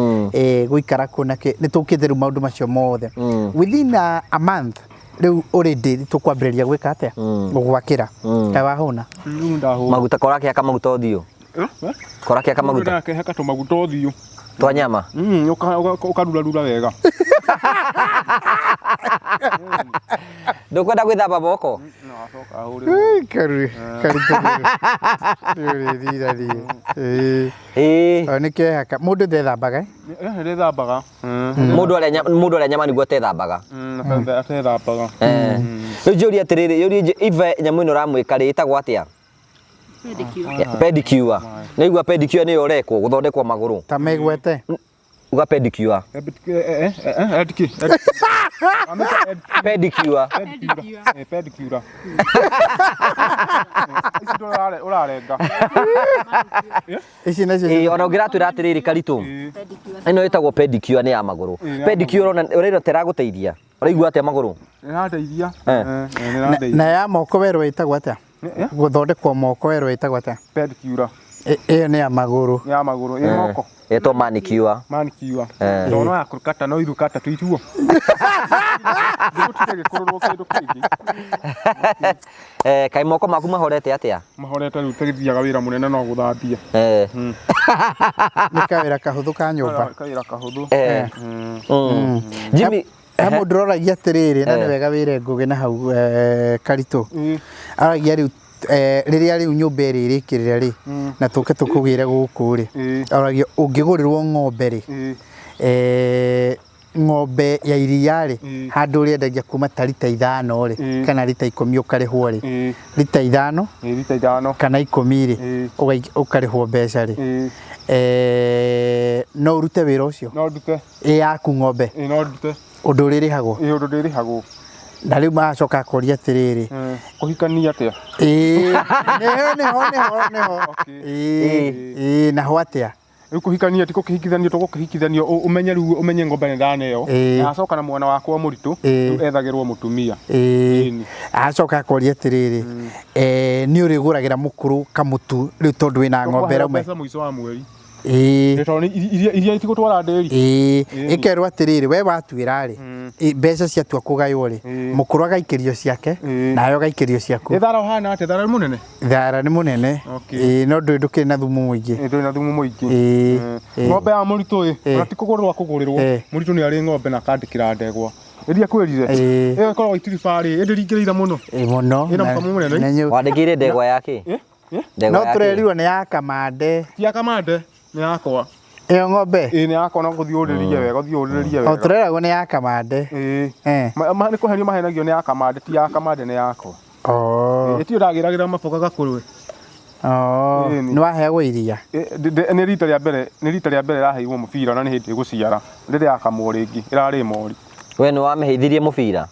gũikara kũ nĩ tũkĩte rĩu maũndũ macio mothe within a month rĩu already tũkwambĩrĩria gwĩka atĩa gũgwakĩra kaĩ wahũna maguta korakĩaka maguta ũthiũ korakĩaka maguta ndakehaka tũmaguta ũthiũ twa nyama ũkarura wega ndũkwenda gwĩthamba moko nĩkehaka mũndũ ndethambaga ndethambaga mũndũ arĩa nyama nĩguo atethambaga atethambaga rĩu njũria atĩrĩrĩ yũria Eve nyamũ ĩno ũramwĩka rĩ ĩtagwo atĩa pedicure nĩigua pedicure nĩyo ũrekwo gũthondekwo magũrũ ta megwete uga pedicure pedicure ũrarenga ici nacio ona ũngĩratwĩra atĩrĩrĩ Karitũ ĩno ĩtagwo pedicure nĩ ya magũrũ pedicure ũrona teragũteithia ũraigua atĩa magũrũ nĩrateithia na ya moko werwo ĩtagwo atĩa gũthondekwo moko werwo ĩtagwo atĩa pedicure ĩyo nĩ ya magũrũ ĩ moko ĩtwo manicure ndona ya kũrukata no irukata tuituo ndũgũtige gĩkũrũrwo kĩndũ kĩngĩ kaĩ moko maku mahorete atĩa mahorete rĩu tũgĩthiaga wĩra mũnene no gũthambia nĩ kawĩra kahũthũ ka nyũmba kawĩra kahũthũ Jimmy he mũndũ ũroragia atĩrĩrĩ na nĩ wega wĩre ngũgĩ na hau Karitũ aragia rĩu rĩrĩa rĩu nyũmba ĩrĩ ĩrĩkĩrĩra rĩ na tũke tũkũgĩre gũkũ rĩ aragia ũngĩgũrĩrwo ng'ombe rĩ ng'ombe ya iria rĩ handũ ũrĩendagia kuma ta rita 5 rĩ kana rita 10 ũkarĩhwo rĩ rita 5 kana 10 rĩ ũkarĩhwo mbeca rĩ no ũrute wĩra ũcio no ndute yaku ng'ombe no ndute ũndũ ũrĩrĩhagwo ũndũ ndĩrĩhagwo na rĩu magacoka akoria atĩrĩrĩ kũhikania atĩa nĩho naho atĩa rĩu kũhikania ti kũkĩhikithanio tũgũkĩhikithanio ũmenye rĩu ũmenye ng'ombe nĩ ndaneo agacoka na mwana wakwa mũritũ rĩu ethagĩrwo mũtumia agacoka akoria atĩrĩrĩ nĩ ũrĩgũragĩra mũkũrũ kamũtu rĩu tondũ wĩna ng'ombe rauma mũico wa mweri iria itigũtwara ndĩri ĩkerwo atĩrĩrĩ we watuĩra rĩ mbeca ciatua kũgaywo rĩ mũkũrũ agaikĩrio ciake nawe ũgaikĩrio ciaku thara ũhana atĩ thara nĩ mũnene thara nĩ mũnene no ndũkĩrĩ na thumu mũingĩ ndũrĩ na thumu mũingĩ ng'ombe ya mũritũ ona ti kũgũrĩrwo akũgũrĩrwo mũritũ nĩ arĩ ng'ombe na akandĩkĩra ndegwa ĩrĩa kwĩrire ĩyo ĩkoragwo itiribarĩ ĩndĩringĩrĩire mũno mũno ĩna mũkamũ mũnene wandĩkĩire ndegwa yake no tũrerirwo nĩ ya kamande ti ya kamande nĩ yakwa Ĩyo ng'ombe nĩ yakona gũthiũrĩrie wega gũthiũrĩrie wega o tũreragwo nĩ ya kamande nĩ kũhenio mahenagio nĩ ya kamande ti ya kamande nĩ yakwa ĩtio ndagĩragĩra maboga gakũrwe nĩ waheagwo iria nĩ rita rĩa mbere ĩraheirwo mũbira na nĩ hĩndĩ ĩgũciara rĩrĩa yakamwo rĩngĩ ĩrarĩ mori we nĩ wamĩheithirie mũbira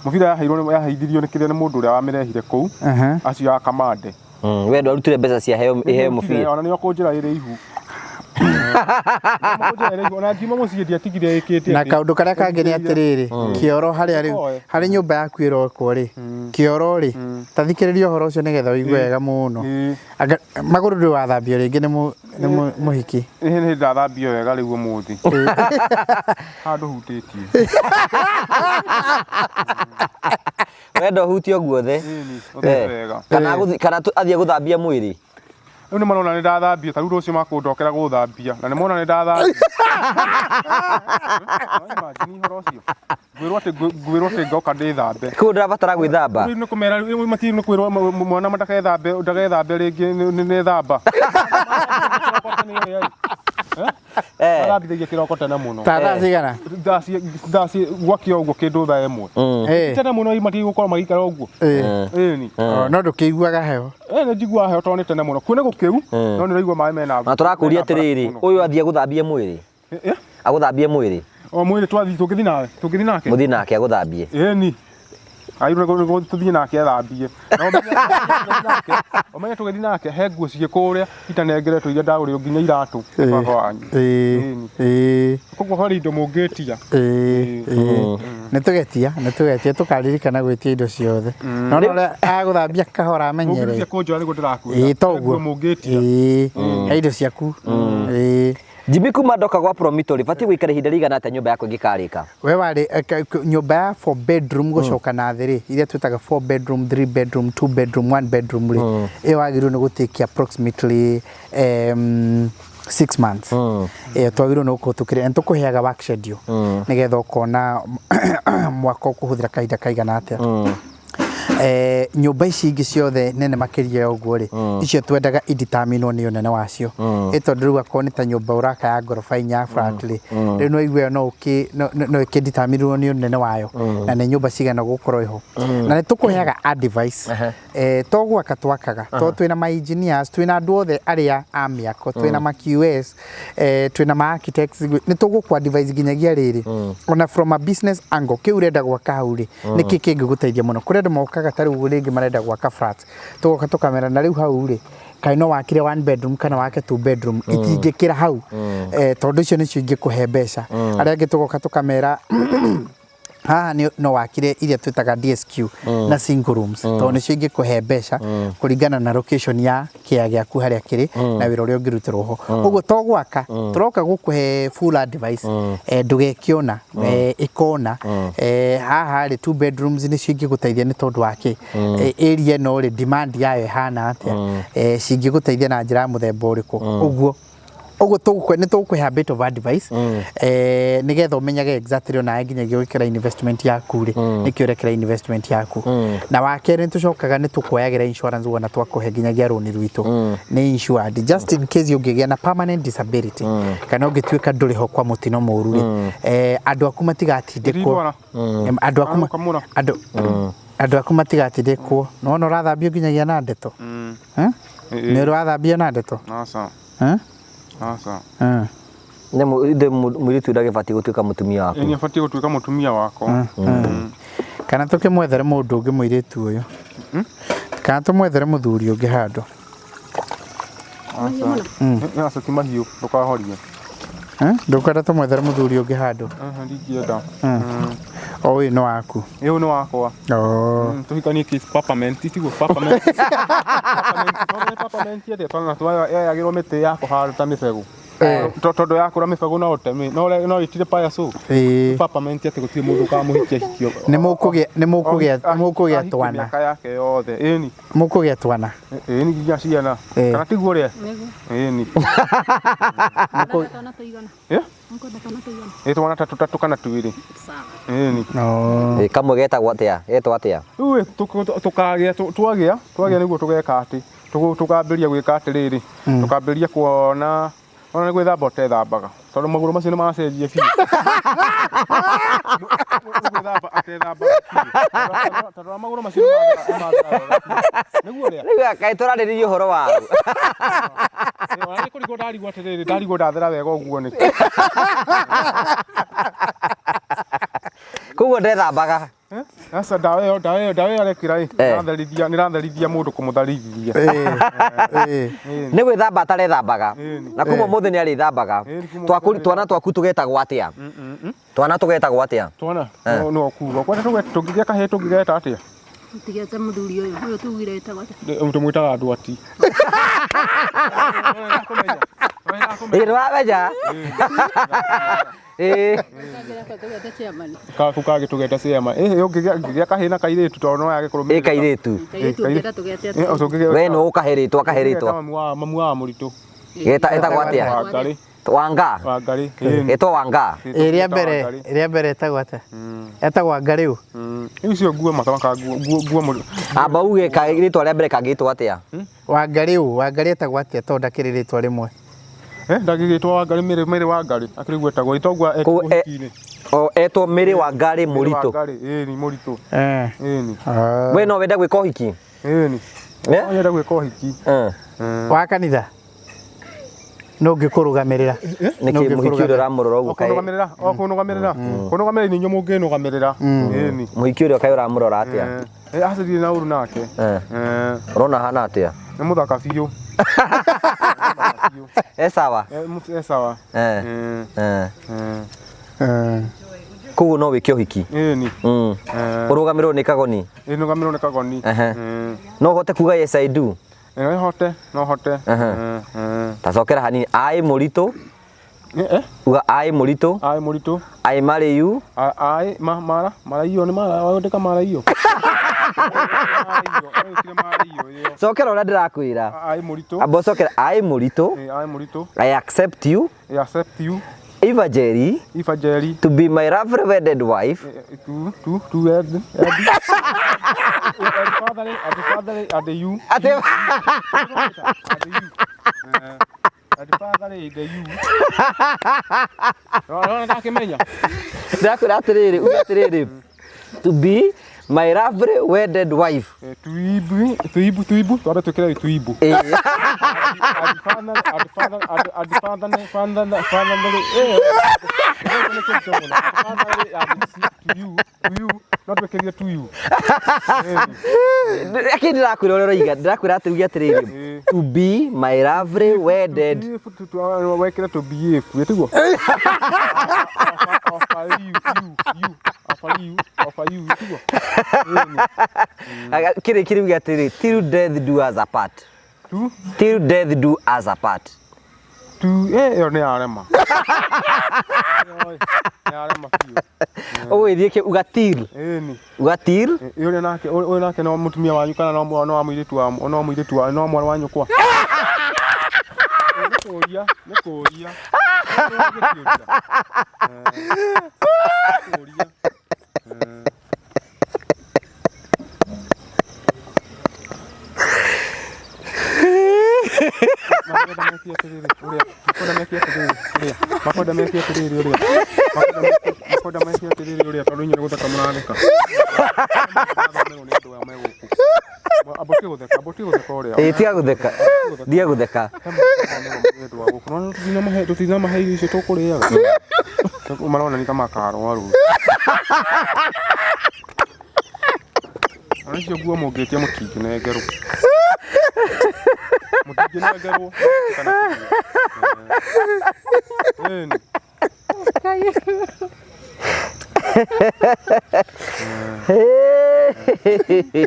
mũbira yaheithirio nĩ kĩrĩa nĩ mũndũ ũrĩa wamĩrehire kũu acio a kamande we ndwarutire mbeca cia heo mũbira ona nĩ okũnjĩra ĩrĩ ihu ona ngiuma mũciĩ ndiatigire ĩkĩte na kaũndũ karĩa kangĩ nĩ atĩrĩrĩ kĩoro harĩa rĩu harĩ nyũmba yaku ĩrokwo rĩ kĩoro rĩ ta thikĩrĩria ũhoro ũcio nĩgetha ũigue wega mũno magũrũ ndũrĩ wathambio rĩngĩ nĩ mũhiki nĩ ndathambio wega rĩu ũmũthĩ handũ hutĩtie wenda ũhutio guothe kana athiĩ gũthambia mwĩrĩ rĩu nĩ marona nĩ ndathambia ta rĩu rũciũ makũndokera gũthambia na nĩ mona nĩ ndathambia ngwĩrwo atĩ ngoka ndĩthambe kũu ndĩrabatara gwĩthamba rĩu nĩ kũmera matirĩ nĩ kwĩrwo mwana ndagethambe rĩngĩ nĩ thamba arathithagia kĩroko tene mũno ta thaa cigana gwakĩa ũguo kĩndũ thaa ĩmwe tene mũno matirĩ gũkorwo magĩikara ũguo ĩni no ndũkĩiguaga heho nĩ njiguaga heho tondũ nĩ tene mũno kuo nĩ gũkĩu no nĩ ũraigua maĩ mena na tũrakũria atĩrĩrĩ ũyũ athiĩ gũthambie mwĩrĩ agũthambie mwĩrĩ mwĩrĩ tũthiĩ nake mũthiĩ nake agũthambie ĩni tũthiĩ nake ethambie ũmenye tũgĩthiĩ nake he nguo ciĩ kũrĩa itanengeretwo iria ndagũrĩirwo nginya iratũ baba wanyu koguo harĩ indo mũngĩtia nĩtũgetia tũkaririkana gwĩtia indo ciothe no ũrĩa agũthambia kahora amenyere toguo he indo ciaku Jimmy kuma ndoka gwa Promontory bati gwikara ihinda rigana atĩa nyũmba yako ĩngĩkarĩka we warĩ nyũmba ya 4 bedroom gũcoka na thĩ iria twĩtaga 4 bedroom 3 bedroom 2 bedroom 1 bedroom rĩ ĩyo wagĩrĩirwo nĩ gũtake approximately 6 months twagĩrĩirwo nĩ gũkorwo tũkĩrĩ tũkũheaga work schedule nĩgetha ũkona mwaka ũkũhũthĩra kahinda kaigana atĩa nyũmba ici ingĩ ciothe nene makĩria ũguo rĩ icio twendaga indetermined nĩ ũnene wacio tondũ rĩu akorwo nĩ ta nyũmba ũraka ya ngoroba inya flat rĩ rĩu no igwe no ĩkĩdetermined nĩ ũnene wayo na nĩ nyũmba cigana gũkorwo iho na nĩ tũkũheaga advice to gwaka twakaga to twĩna ma engineers twĩna andũ othe arĩa a mĩako twĩna ma QS twĩna ma architects nĩ tũgũkũ advice nginyagia rĩrĩ ona from a business angle kĩu ũrenda gwaka hau rĩ nĩkĩ kĩngĩgũteithia mũno kũrĩ andũ mokaga tarĩ ũguo rĩngĩ marenda gwaka flat tũgoka tũkamera na rĩu hau rĩ kaĩ no wakire 1 bedroom kana wake 2 bedroom itingĩkĩra hau tondũ icio nĩcio ingĩkũhe mbeca arĩa angĩ tũgoka tũkamera haha no wakire iria twĩtaga DSQ na single rooms tondũ nĩcio ingĩkũhe mbeca kũringana na location ya kĩaya gĩaku harĩa kĩrĩ na wĩra ũrĩa ũngĩrutĩrwo ho ũguo to gwaka tũroka gũkũhe full advice ndũgekĩona ĩkona haha rĩ 2 bedrooms nĩcio ingĩgũteithia nĩ tondũ wake area no rĩ demand yayo ĩhana atĩa cingĩgũteithia na njĩra mũthemba ũrĩkũ ũguo nĩ tũgũkũhe a bit of advice nĩgetha ũmenyage exactly ona nginyagia gwĩkĩra investment yaku rĩ nĩkĩo ũrekĩra investment yaku na wakerĩ nĩtũcokaga nĩtũkuoyagĩra insurance wona twakũhe nginyagia rũni rwitũ nĩ insured just in case ũngĩgĩa na permanent disability kana ũngĩtuĩka ndũrĩ ho kwa mũtino mũru rĩ andũ aku matigatindĩkwo andũ aku matigatindĩkwo nona ũrathambio nginyagia na ndeto nĩ ũrathambio na ndeto nĩ mũirĩtu ũrĩa agĩbatiĩ gũtuĩka mũtumia waku nĩ abatiĩ gũtuĩka mũtumia wakwa kana tũkĩmwethere mũndũ ũngĩ mũirĩtu ũyũ kana tũmwethere mũthuri ũngĩ handũ aca ti mahiũ ndũkahorie ndũkwenda tũmwethere mũthuri ũngĩ handũ ndingĩenda o ũyũ nĩ waku ũyũ nĩ wakwa tũhikanie kiss papament tiguo papament papament yethe pana twayagĩrwo mĩtĩ ya kũhanda ta mĩbegũ tondũ yakũra mĩbegũ no ũteme no ĩtire paya so papament atĩ gũtirĩ mũndũ ũkamũhikia hikio nĩ mũkũgĩa twana mĩaka yake yothe ĩni mũkũgĩa twana ĩni nginya ciana kana tiguo ũrĩa ĩni twana tatũ kana twĩrĩ ĩni kamwe getagwo atĩa getwo atĩa rĩu tũkagĩa twagĩa nĩguo tũgeka atĩ tũkambĩrĩria gwĩka atĩrĩrĩ tũkambĩrĩria kuona Ona gwĩthamba ũtethambaga tondũ magũrũ macio nĩ macenjia biũ. Gwĩthamba atethambaga biũ tondũ magũrũ macio nĩguo ũrĩa. Rĩu kaĩ tũrarĩrĩria ũhoro wao. Ona nĩ kũrigwo ndarigwo atĩrĩrĩ ndarigwo ndathera wega ũguo nĩkĩ. Koguo ndethambaga. Sasa ndawa ĩyo arekĩra nĩratherithia mũndũ kũmũtharithia. Nĩ gwĩthamba atarĩthambaga. Na kuma mũthĩ nĩ arĩthambaga. Twana twaku tũgetagwo atĩa? Twana tũgetagwo atĩa? Twana no kuga kwenda tũngĩgĩa kahĩĩ tũngĩgeta atĩa? Tigete mũthuri ũyũ tugire etagwo atĩa? Tũmwĩtaga ndwati. Nĩwamenya? Kaku kage tugeta ciama ũngĩgĩa kahĩĩ na kairĩtu tondũ no yage kũrũmĩrĩra kairĩtu we no ũkahe rĩtwa mamu wa mũritũ etagwo atĩa? Wanga etwo Wanga ĩrĩa mbere etagwo atĩa? Etagwo Wangariũ. Rĩu cio nguo makamaka nguo mũndũ amba uge rĩtwa rĩa mbere kangĩtwo atĩa? Wangari etagwo atĩa tondũ ndakĩrĩ rĩtwa rĩmwe? Ndagĩgĩtwo Wangari Mĩrĩ Wangari akĩrĩguo etagwo ĩtogwa etwo etwo Mĩrĩ Wangari Mũritũ. Ĩni mũritũ. Ĩni. We no wenda gwĩka ũhiki? Ĩni. Wenda gwĩka ũhiki. Wa kanitha? No ngĩkũrũgamĩrĩra. Nĩkĩ mũhiki ũrĩa ũramũrora ũguo kaĩ? Kũnũgamĩrĩra nĩ inyuĩ mũngĩnũgamĩrĩra. Ĩni. Mũhiki ũrĩa kaĩ ũramũrora atĩa? Acirie na ũru nake. Ũrona hana atĩa? Nĩ mũthaka biũ. Sawa? Sawa. Koguo no wĩke ũhiki? Ĩni. Ũrũgamĩrĩrwo nĩ kagoni? Nũgamĩrĩrwo nĩ kagoni. No ũhote kuga yes I do? No hote. Tacokera hanini. I Mũritũ. Uga I Mũritũ. I marry you. Mara iyo nĩ mara wandĩka mara iyo. Cokera ũrĩa ndĩrakwĩra. I Mũritũ. Amba ũcokera I Mũritũ. I accept you. Eva Jerry. To be my lovely wedded wife. Father you. Ndakwĩra atĩrĩrĩ. To be my lovely wedded wife. Tuibu twara twĩkĩre tuibu. Lakini ndĩrakwĩra ũrĩa ũroiga, ndĩrakwĩra atĩrĩrĩ. To be my lovely wedded. Wekĩre to be tiguo. Kĩrĩ kĩruge atĩrĩ, till death do us apart. Till death do us apart. Ĩyo nĩ yarema. Ũgĩthiĩ kĩ uga till. Uga till. Ũyũ nake no mũtumia wanyu kana no mũirĩtu wa no mwana wa nyũkwa. Nĩ kũria. Makoda mekia atĩrĩrĩ ũrĩa tondũ inyuĩ gũtheka mũratheka. Aboti gũtheka ũrĩa. Tiga gũtheka. Ndia gũtheka. Tũtinamahe irio icio tũkũrĩaga. Marona nĩ ta makarũaru. Ona icio nguo mũngĩtia mũtingĩnengerwo. Mũtingĩnengerwo.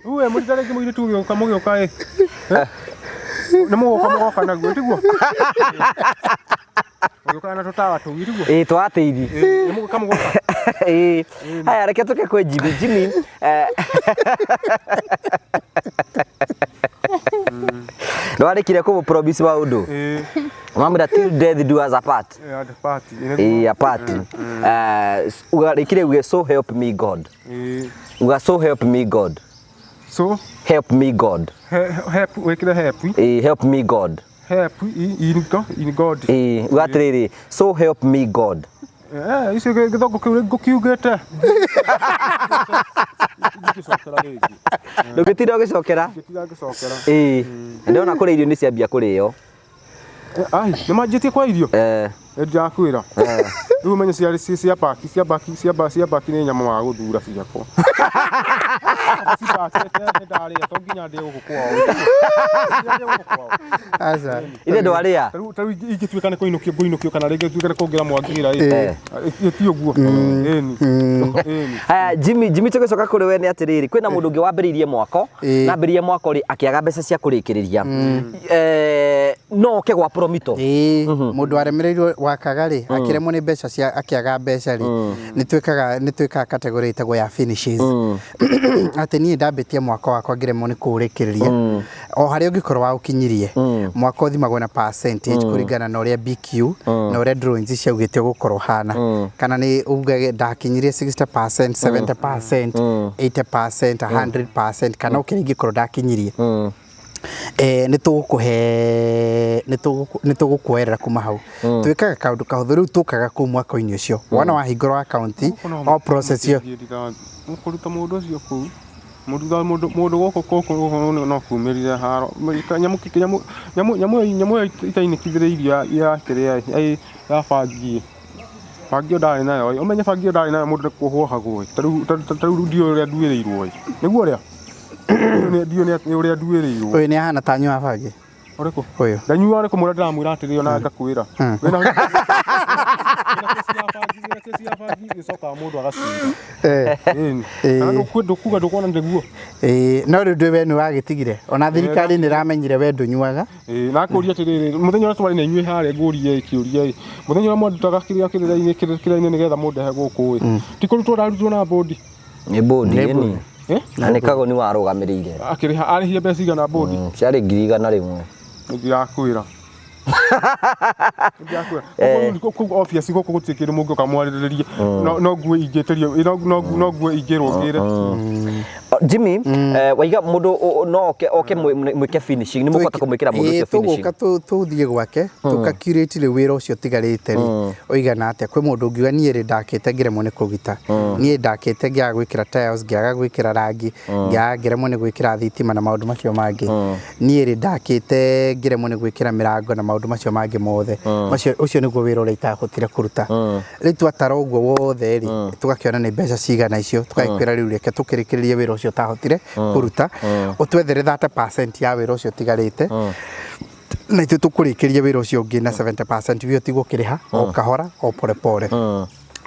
Uwe mũtitare ngĩ mũirĩtu mũgĩũka ĩ. Nĩ mũgoka naguo tiguo. Mũgĩũka na tũtawa tũu tiguo. Twatĩithi. Nĩ mũgoka. Haya reke tũke kwĩ Jimmy. Ndwarĩkire kũmũ promise wa ũndũ. Mamwĩra till death do us apart. Apart. Ũgarĩkire uge so help me God. Uga so help me God. So help me God. Help wĩkĩre help. Help me God. help in God. Ugatiriri, so help me God. Icio githongo kiu ngukiugite. Ndugitira gicokera. Ndona kuri irio ni ciambia kurio. Ai, nĩ manjĩtie kwa irio. Ndiakwĩra. Rĩu menye cia baki nĩ nyama wa gũthura ciakwa. Ndarĩa to nginya ndĩ gũkũ kwao. Aca. Ile ndo aria. Tarĩu ingĩtuĩka nĩ kũinũkio kana rĩngĩ tuĩke nĩ kuongerera mwangĩra ti ũguo. Ĩni. Haya Jimmy tugicoka kuri we ni atiriri kwina mundu ungi wambiririe mwako na ambiririe mwako ri akiaga mbeca cia kurikiriria no ke gwa promito mundu aremereirwo wakaga ri akiremwo ni mbeca cia akiaga mbeca ri ni twikaga category itagwo ya finishes ati ni ndambitie mwako wakwa ngiremwo ni kurikiriria o hari ungikorwo wa ukinyirie mwako thimagwo na percentage kuringana na uria BQ na uria drawings ciaugite gukorwo hana kana ni ugage ndakinyirie 60%, 70%, 80%, 100% kana ukiringi korwo ndakinyirie nitugukuerera kuma hau twikaga kaundu kahuthu riu tukaga ku mwako-ini ucio wona wahingũra account o process yo kuruta mundu ucio ku mundu gũkũ no kuumirire haro nyamu itainĩkithĩrĩirio ya kĩrĩa ya bangi ndari nayo umenye bangi ndari nayo mundu nikuohagwo tarĩu ndio ũrĩa nduĩrĩirwo nĩguo ũrĩa ndio nĩ ũrĩa nduĩrĩirwo ũyũ nĩ ahana ta nyua bangi ũrĩkũ ũyũ ndanyua arĩkũ mũrĩa ndĩramwĩra atĩrĩ ona ngakwĩra gĩcokaga mũndũ agacinda ndũkuga ndũkuona nĩguo no rĩu ndĩ we nĩ wagĩtigire ona thirikari nĩ ĩramenyire we ndũnyuaga nakũria atĩrĩrĩ mũthenya ũrĩa twarĩ na inyuĩ harĩa ngũria kĩũria mũthenya ũrĩa mwandutaga kĩrĩa-inĩ nĩgetha mũndehe gũkũ ti kũrutwo ndarutwo na bondi nĩ bondi ni na nĩ kagoni warũgamĩrĩire akĩrĩha arĩhia mbeca cigana bondi ciarĩ 100,000 ndirakwĩra kũu office gũkũ gũtirĩ kĩndũ mũngĩũka mwarĩrĩrie no nguo ingĩtĩrio no nguo ingĩrũngĩre Jimmy waiga mundu no oke mwike finishing ni mukota kumwikira mundu ucio finishing tuguka tuthie gwake tukacurate le wira ucio tigarite ri oigana atia kwi mundu ngiuga nie ri ndakite ngiremwo ni kugita nie ndakite ngia gwikira tiles ngiaga gwikira rangi ngia ngiremwo ni gwikira thitima na maundu macio mangi nie ri ndakite ngiremwo ni gwikira mirango na maundu macio mangi mothe macio ucio niguo wira uria itahotire kuruta ri twatara uguo wothe ri tugakiona ni mbeca cigana icio tugakwira riu reke tukirikiririe wira ucio tahotire kuruta utwethere 30% ya wira ucio tigarite na itu tukurikiria wira ucio ungi na 70% bio tigukiriha o kahora o pole pole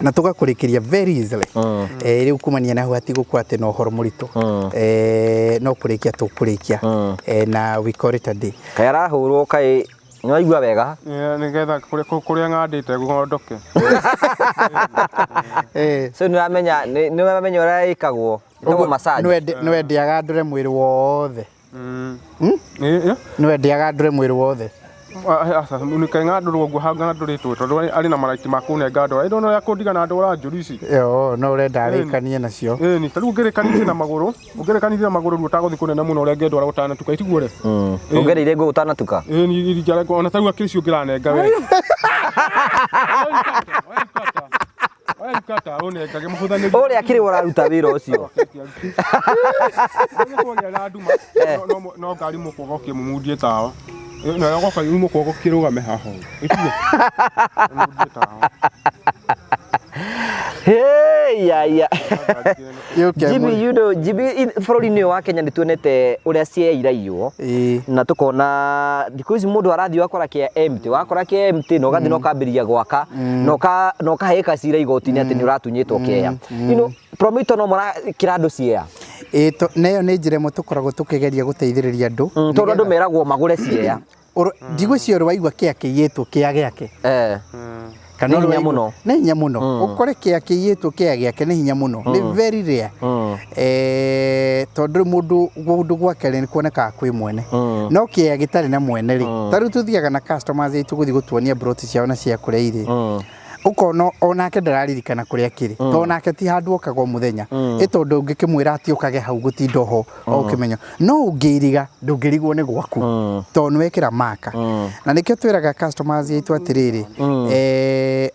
na tugakurikiria very easily riu kumania na hwati gukwate no horo murito no kurikia tukurikia na we call it a day kayara hurwo kai no igua wega nigetha kuria ngandite guthondoke so ni wamenya ora ikagwo no massage no endiaga ndure mwiri wothe no endiaga ndure mwiri wothe asa unika ngandurwo guo hanga nduritwo tondu ari na maraiti makunenga ndora indo no ya kundigana ndora njuru ici no urenda arikanie nacio ni tariu ngirikanithie na maguru ungirikanithie na maguru ru utaguthi kunene muno uria ngendwara gutana tuka itiguore ungerire ngo utana tuka ni irijara ona tariu akiricio ngiranenga we kata one ngage muhuthaniri uri akiri wararuta wira ucio no ngari mukogo kimumundie tawa na yako kwa yumo kwa kirugame haho ikiye mundie tawa hey ya Jimmy Jimmy bũrũri-inĩ wa Kenya nĩ tuonete ũrĩa cieiraiywo na tukona thikũ ici mũndũ arathi wakora kia empty no gathi no kambĩrĩria gwaka no kaheka cira igoti-inĩ atĩ nĩ ũratunyĩtwo kĩeya promito no mara kirando ciea neyo nĩ njĩra ĩmwe tũkoragwo tũkĩgeria gũteithĩrĩria andũ tondũ andũ meragwo magũre ciea ndigũcio waigua kĩa kĩiyĩtwo kĩa gĩake kana hinya muno nĩ hinya muno ukore kia kĩiyĩtwo kĩa gĩake nĩ hinya muno nĩ very rare tondu mundu gwake nĩ kuoneka kwĩ mwene no kĩa gĩtarĩ na mwene ri tarĩu tuthiaga na customers tuguthi gutuonia broti ciao na cia kũrĩa irĩ ukono onake ndararirikana kuria kiri to nake ti handu okago muthenya itondu ngikimwira ati ukage hau gutinda ho ukimenya no ungiriga ndungirigwo ni gwaku to nwekira maka na nikio twiraga customers yitu atiriri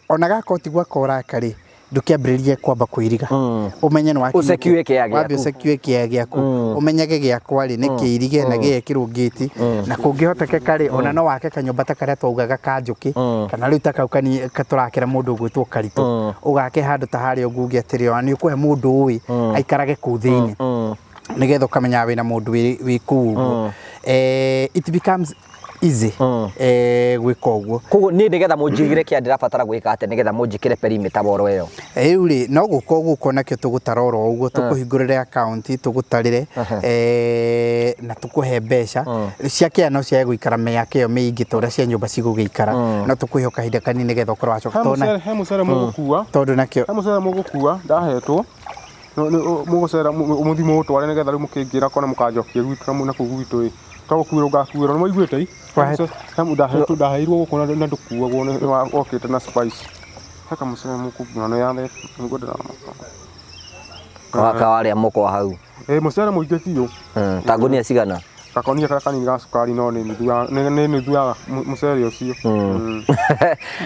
onaga koti gwakora kari ndukiambiririe kwamba kuiriga umenye no usekiwe kiage wabi usekiwe kiage aku umenyage giakwa ri nikiirige na giekirwo gate na kungihotekeka ri ona no wake kanyumba ta karia twaugaga kanjuki kana riu ta kaukani katurakira mundu gwitwo karito ugake handu ta hari ugugi atiri ani ukuhe mundu ui aikarage ku thiini nigetha ukamenya wina mundu wi ku it becomes easy gwika uguo koguo ni nigetha munjigire kia ndirabatara gwika ate nigetha munjikire perimeter boro iyo uri no guko uguko nakio tugutaroro uguo tukuhingurire account tugutarire na tukuhe mbeca cia kia no cia guikara miaka iyo mingi tora cia nyumba cigugiikara no tukuhe kahinda kanini nigetha ukorwo wacoka tona he mucere mugukua tondu nakio he mucere mugukua ndahetwo mugocera muthimo utware nigetha riu mukingira kona mukanjokia gwitira mu na kugwitwi twagukwira ugakwira no maiguite hamu ndaheirwo gukona na ndukuagwo ni okite na spice haka mucere mukuguna no yathe ngudira waka waria muko hau mucere muingi biu tagunia cigana kakonia kara kanini ga sukari no ni nuthu ya mucere ucio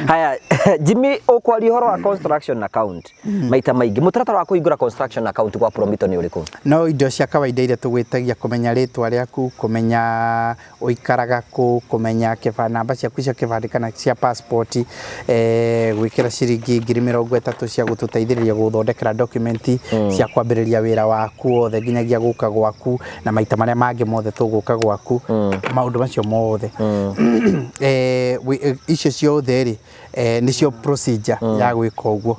haya Jimmy ukwari horo wa construction account maita maingi mutaratara wa kuhingura construction account kwa Promito ni uriku no indo cia kawaida iria tugwetagia kumenya ritwa riaku kumenya uikaraga ku kumenya namba ciaku cia kibandi kana cia passport gwikira ciringi 30,000 cia gututeithiriria guthondekera document cia kwambiriria wira waku othe nginyagia guka gwaku na maita maria mangi mothe guka gwaku maundu macio mothe icio ciothe ri nicio procedure ya gwika uguo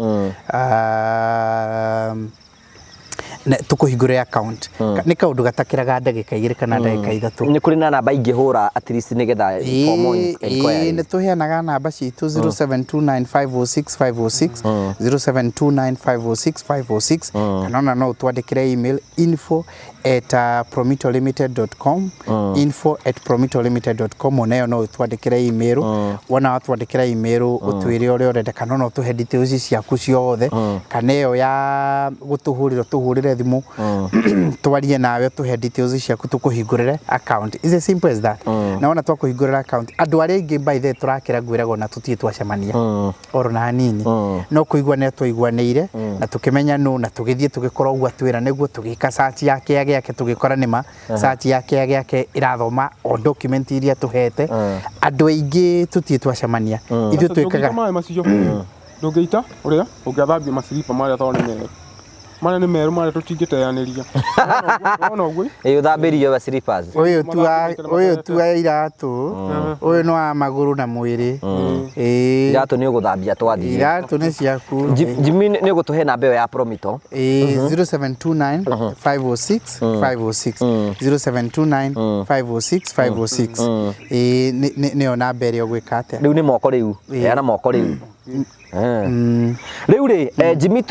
tukuhingura account ni kaundu gatakiraga ndagika 2 kana ndagika 3 ni kuri na namba ingihura at least nigetha ni tuheanaga namba citu 0729506506 0729506506 kana ona no twandikire email info@promitolimited.com info@promitolimited.com onayo no twandikire email wona watwandikira email utwire uria urenda kana no tuhe details ciaku ciothe kana iyo ya gutuhurire thimu twarie nawe tuhe details ciaku tukuhingurire account is as simple as that na wona twakuhingurira account andu aria ingi by the turakira gwirago na tutie twacemania oro na hanini no kuigwa ne twaiguaneire na tukimenya no na tugithie tugikorwo gwa twira neguo tugika search yake tugikora nima search yake irathoma o document iria tuhete andu aingi tutie twacemania ithu twikaga mai macio ndungiita uria ungiathambia maciripa maria thone meru maria ni meru maria tutingiteaniria wona uguo uthambirio wa slippers uyu tu iratu uyu no wa maguru na mwiri iratu ni uguthambia twathie iratu ni ciaku Jimmy ni ugutuhe namba ya Promito 0729506506 0729506506 ni namba ĩrĩa ũgwĩka atĩa riu ni moko riu yana moko riu riu ri Jimmy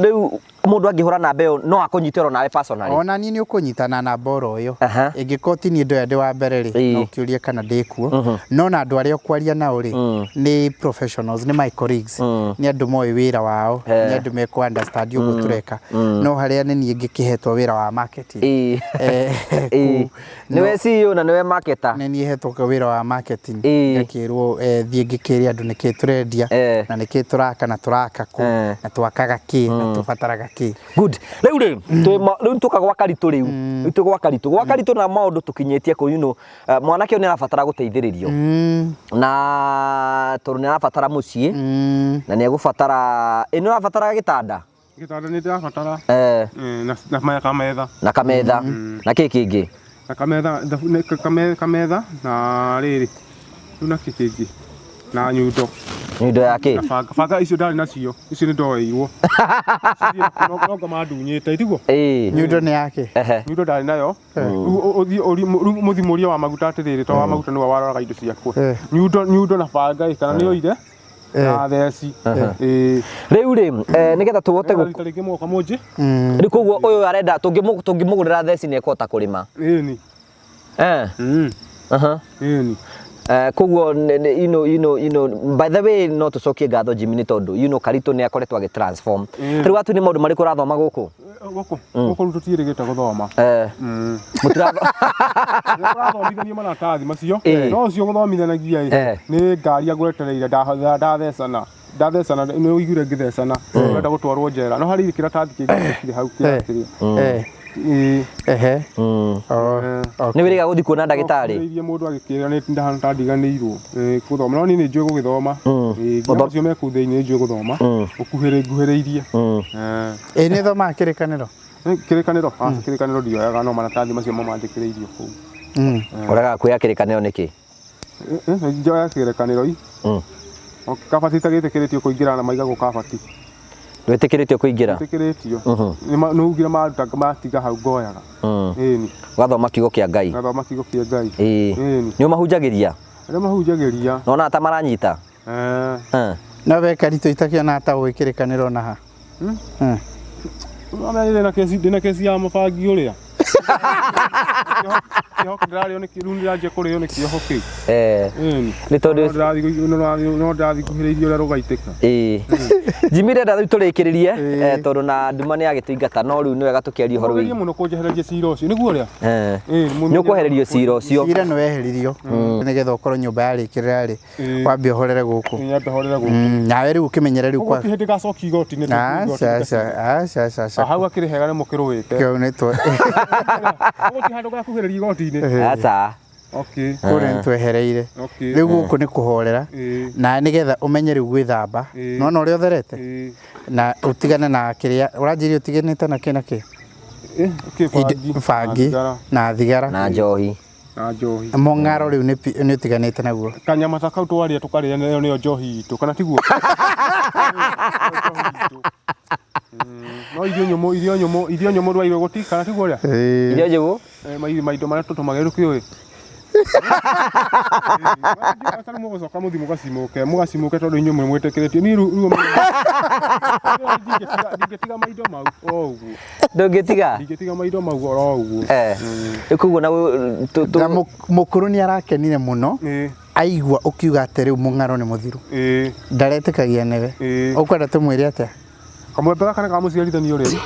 riu mundu angihura namba iyo no akunyitero nawe personally ona ni ukunyitana na boro yo ingikoti ni ndo ya wa mbere ri no kiurie kana ndikuo no na andu aria kwaria nao ri ni professionals ni my colleagues ni andu moe wira wao ni andu me ku understand ugo tureka no haria ni ngikihetwo wira wa marketing niwe CEO na niwe marketer ni hetwo wira wa marketing ngakirwo thie ngikiria andu niki turendia na niki turaka na turaka ku na twakaga ki na tubataraga good riu tukagwa karitu riu tugwa karitu na maundu tukinyetie ku mwanake ni arabatara guteithiririo na toru ni arabatara mucii na ni egubatara ni arabatara gitanda ni ndirabatara na kametha na kingi na kametha na riri na kingi na nyundo yake banga icio ndari nacio icio ni ndoeirwo no mandunyite itiguo nyundo ni yake nyundo ndari nayo muthimuria wa maguta atiriri to wa maguta ni waroraga indo ciaku nyundo na banga kana ni oire na theci riu ri nigetha tugote gukarige moka munji ri koguo uyu arenda tungimugurira theci ni ekota kurima ni ni Koguo by the way no tucokie ngatho Jimmy ni tondu Karito ni akoretwo agitransform riu watu ni maundu mariku rathoma guku guku tutiirigite guthoma mutirathomithania maratathi macio no ucio guthomithanagia ni ngari agwetereire ndathecana ni uigure ngithecana urenda gutwarwo njera no hari kiratathi kingi hau kiria ni wiriga guthi kuona ndagitari irie mundu agikira ni ndahana ndiganirwo guthoma no ni njui gugithoma ucio meku thiini njui guthoma ukuhiriirie ni thoma kirikaniro ndioyaga no maratathi macio mamandikiriirio kuu uraga kuya kirikaniro niki njoya kirikaniro kabati tagitikiritio kuingira na maiga gukabati witikiritio kuingira witikiritio no ugira matiga hau ngoyaga ni gathoma kiugo kia Ngai ni umahunjagiria nona ata maranyita na we Karito itakiona ata gwikirikaniro na ha ndina kesi ya mabangi uria kĩhoke ndĩrarĩo nĩ kĩruru nĩranjia kũrĩo nĩ kĩoho kĩu nĩ tondũ no ndathi kuhĩrĩirie ũrĩa rũgaitĩka Jimmy renda rĩu tũrĩkĩrĩrie tondũ na nduma nĩ agĩtũingata no rĩu nĩ wega tũkĩaria ũhoro wĩgiĩ mũno kũnjehereria cira ũcio nĩguo ũrĩa nĩ ũkwehererio cira ũcio cira nĩ weheririo nĩgetha ũkorwo nyũmba yarĩkĩrĩra rĩ wambe ũhorere gũkũ nawe rĩu ũkĩmenyere rĩu kwa hĩndĩ gacoki igoti-inĩ hau akĩrĩ hega nĩ mũkĩrũĩte kĩo nĩ gũtirĩ handũ gakuhĩrĩria igoti-inĩ aca kũrĩa nĩtwehereire rĩu gũkũ nĩ kũhorera na nĩgetha ũmenye rĩu gwĩthamba nona ũrĩa ũtherete na ũtigane na kĩrĩa ũranjĩria ũtiganĩte na kĩ bangi na thigara na njohi mũng'aro rĩu nĩ ũtiganĩte naguo kanyamata kau twarĩa tũkarĩa nĩyo njohi itũ kana tiguo no irio nyũmũ rwairwo gũti kana tiguo ũrĩa irio njũgũ maindo marĩa tũtũmagĩra rũkĩũĩ atari mũgũcoka mũthi mũgacimũke tondũ inyuĩ mwĩtĩkĩrĩtio niĩ rĩu ndingĩtiga maindo mau o ũguo ndingĩtiga maindo mau o ũguo koguo na mũkũrũ nĩ arakenire mũno aigua ũkiuga atĩ rĩu mũng'aro nĩ mũthiru ndaretĩkagia nĩwe ũkwenda tũmwĩre atĩa kamwembe gaka nĩ kamũciarithanio rĩu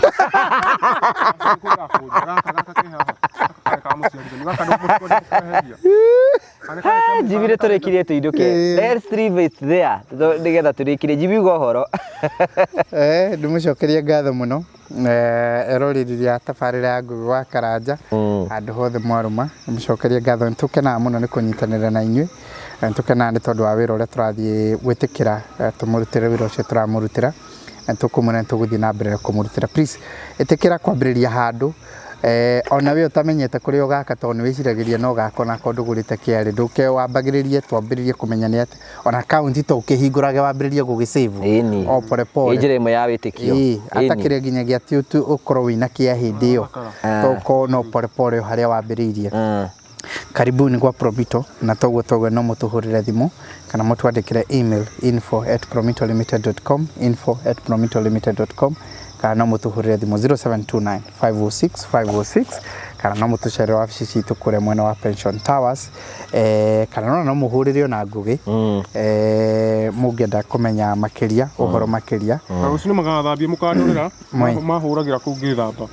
Jimmy nĩ tũrĩkirie tũinũke let's leave it there nĩgetha tũrĩkirie Jimmy uga ũhoro ndĩmũcokerie ngatho mũno eroreri rĩa tabarĩra ya Ngũgĩ wa Karanja handũ hothe mwarũma ndĩmũcokerie ngatho nĩtũkenaga mũno nĩ kũnyitanĩra na inyuĩ nĩtũkenaga nĩ tondũ wa wĩra ũrĩa tũrathiĩ gwĩtĩkĩra tũmũrutĩre wĩra ũcio tũramũrutĩra nĩtũkũmwĩra nĩtũgũthiĩ na mbere kũmũrutĩra please ĩtĩkĩra kwambĩrĩria handũ ona we ũtamenyete kũrĩa ũgaka tondũ nĩwĩciragĩria no gakona kondũ gũrĩte kĩarĩ ndũke wambagĩrĩrie twambĩrĩrie kũmenya nĩ atĩ ona akaunti to ũkĩhingũrage wambĩrĩrie gũgĩsave o pole pole njĩra ĩmwe ya wĩtĩkio atakĩrĩa nginyagia atĩ ũkorwo wĩna kĩa hĩndĩ ĩyo tũkorwo no pole pole harĩa wambĩrĩirie karibuni kwa Promito na toguo no mũtũhũrĩre thimũ kana mũtwandĩkĩre email info@promitolimited.com kana no mũtũhũrĩre thimũ 0729 506 kana no mũtũcerere wabici citũ kũrĩa mwena wa Pension Towers kana no mũhũrĩre ona Ngũgĩ mũngĩenda kũmenya makĩria ũhoro makĩria ũcio nĩ magathambia mũkandũrĩra mahũragĩra kũu ngĩthamba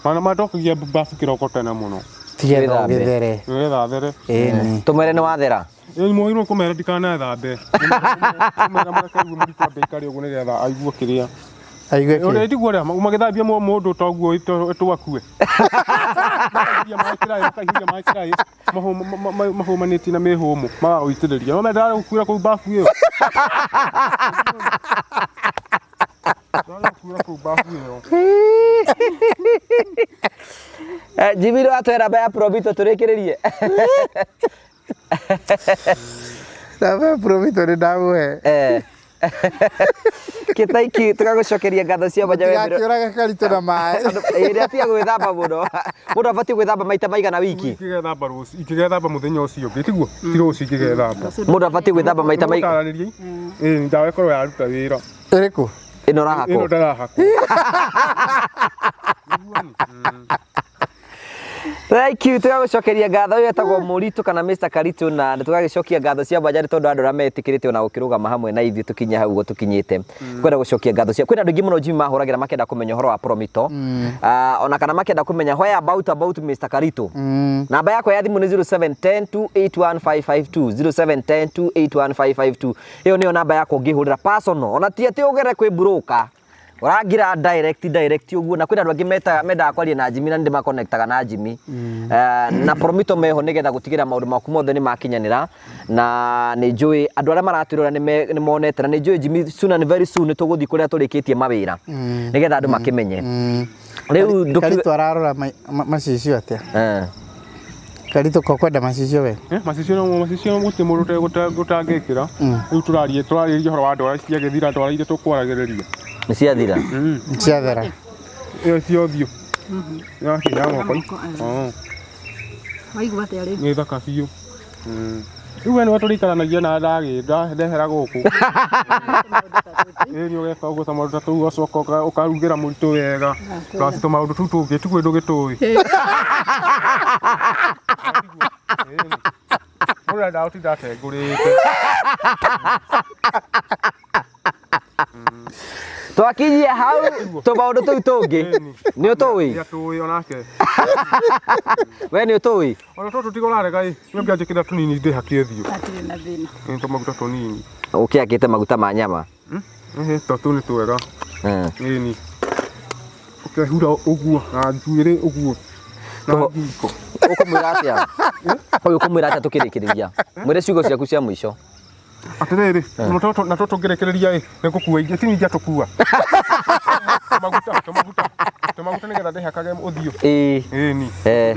mana madokagia bafu kĩroko tene mũno tigetha gĩthere tũmere nĩ wathera mwĩrwo kũmera ndikanethambe kũmera mũrekaigua mũritũ ambeikari ũguo nĩgetha aigue kĩrĩa ũrĩa ndiguo ũrĩa magĩthambia mũndũ toguo tũgakue mahũmanĩtie na mĩhũmũ magagũitĩrĩria no mendaga gũkuĩra kũu bafu ĩyo Jimmy atwera namba ya Promito tũrĩkĩrĩrie namba ya Promito nĩ ndamũhe kĩtaiki tũgagũcokeria ngatho cia mwanya kĩũraga Karito na maĩ ĩrĩa tiga gwĩthamba mũno mũndũ abatiĩ gwĩthamba maita maigana wiki ingĩgethamba mũthenya ũcio ũngĩ tiguo ti rũciũ ingĩgethamba mũndũ abatiĩ gwĩthamba maita maigana ndawa ĩkorwo yaruta wĩra ĩrĩkũ ĩno ũrahakwo Thank you. Tugagucokeria ngatho uyu etagwo Muritu kana Mr. Karitu na tugagicokia ngatho cia Banjari tondu andu ra metikirite ona gukirugama hamwe na ithuĩ tukinya hau go tukinyite. Kwenda gucokia ngatho cia kwina andu ingi muno Jimmy mahuragira makenda kumenya horo wa Promito. Ona kana makenda kumenya where about Mr. Karitu. Namba yako ya thimu ni 0710281552 0710281552. Hiyo niyo namba yako ngihurira personal. Ona ti ati ugere kwi broker. Uragira direct uguo na kwina andu angi menda kwaria na Jimmy na ndi ma connectaga na Jimmy. Na Promito meho nigetha gutigira maundu maku mothe ni makinyanira na ni njui andu aria maratwirora ni monete na ni njui Jimmy soon and very soon tuguthi kuria turikitie mawira nigetha andu makimenye. Riu Karitu ararora macicio atia. Karitu ko kwenda macicio we. Macicio muti mundu gutangikira. Riu turaririe horo wa ndwara cia githira ndwara ire tukwaragiriria. Ni ciathira. Ciathira. Iyo ciothiu. Ya kinya moko. Waigua atia ri? Ni thaka biu. Riu we ni waturikaranagia na ndehera guku. Ni ugeka uguo ta maundu tu ugacoka ukarugira muritu wega. Kasi maundu tu tungi tu ndugitui. Ora dauti date ngurite. Twakinyie hau tumaundu tuu tungi ni utui Ya tui onake. we ni utui Ona to tutigorarega ni ngianjikira tunini ndi hakie thiu. Atire na thina. Ni tumaguta tunini. ukiakite maguta ma nyama To tu ni twega. Ni. Ukihura uguo na njuire uguo. Na ngiko. ukumwira atia uyu ukumwira atia tukirikiriria mwire ciugo ciaku cia mwisho atiriri na to ngerekereria ni gukua ingi tini ngia tukua. Tomaguta nigetha ndihakage uthio. Ni.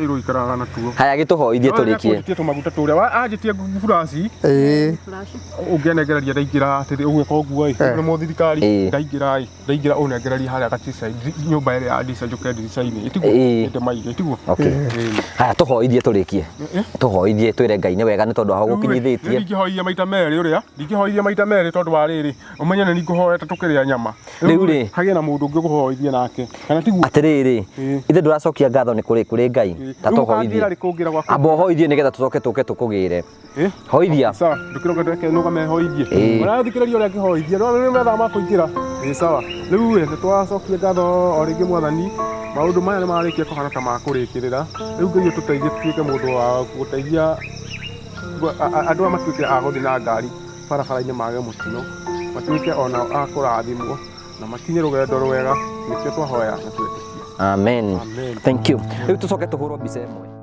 Iru ikaraga na tuo. Haya gituhoithie turikie. Tomaguta turia anjitie furashi. Ungenegereria ndaingira atiri ugweka uguo ni muthirikari ndaingira unengereria haria gatisa nyumba ire ya ndisa njuke ndirica-ini itigo ite maige itigo. Haya tuhoithie turikie. Tuhoithie twire Ngai ni wega ni tondu aho gukinyithitie. Ndigihoithia maita meri uria ndigihoithia maita meri tondu wa riri umenye ni nguhoete tukiria nyama. Riu ri hagie na mundu ungi guhoithia nake kana tiguo. Atiriri ithe nduracokia ngatho ni kuri Ngai ta tuhoithie abo hoithie nigetha tucoke tukugire hoithia sawa ndukiroga ndeke nuga mehoithie marathikiriria uria ngihoithia no ni metha ma kuingira sawa riu ni twacokia ngatho o ringi mwathani maundu maya ni marikia kuhana ta ma kurikirira riu Ngai tuteithie tuike mundu wa guteithia andu amatuike aguthi na ngari barabara-ini mage mutino matuike ona akurathimwo na makinye rugendo rwega nikio twahoya na twetikie. Amen. Thank you. Riu tucoke tuhurwo mbica imwe.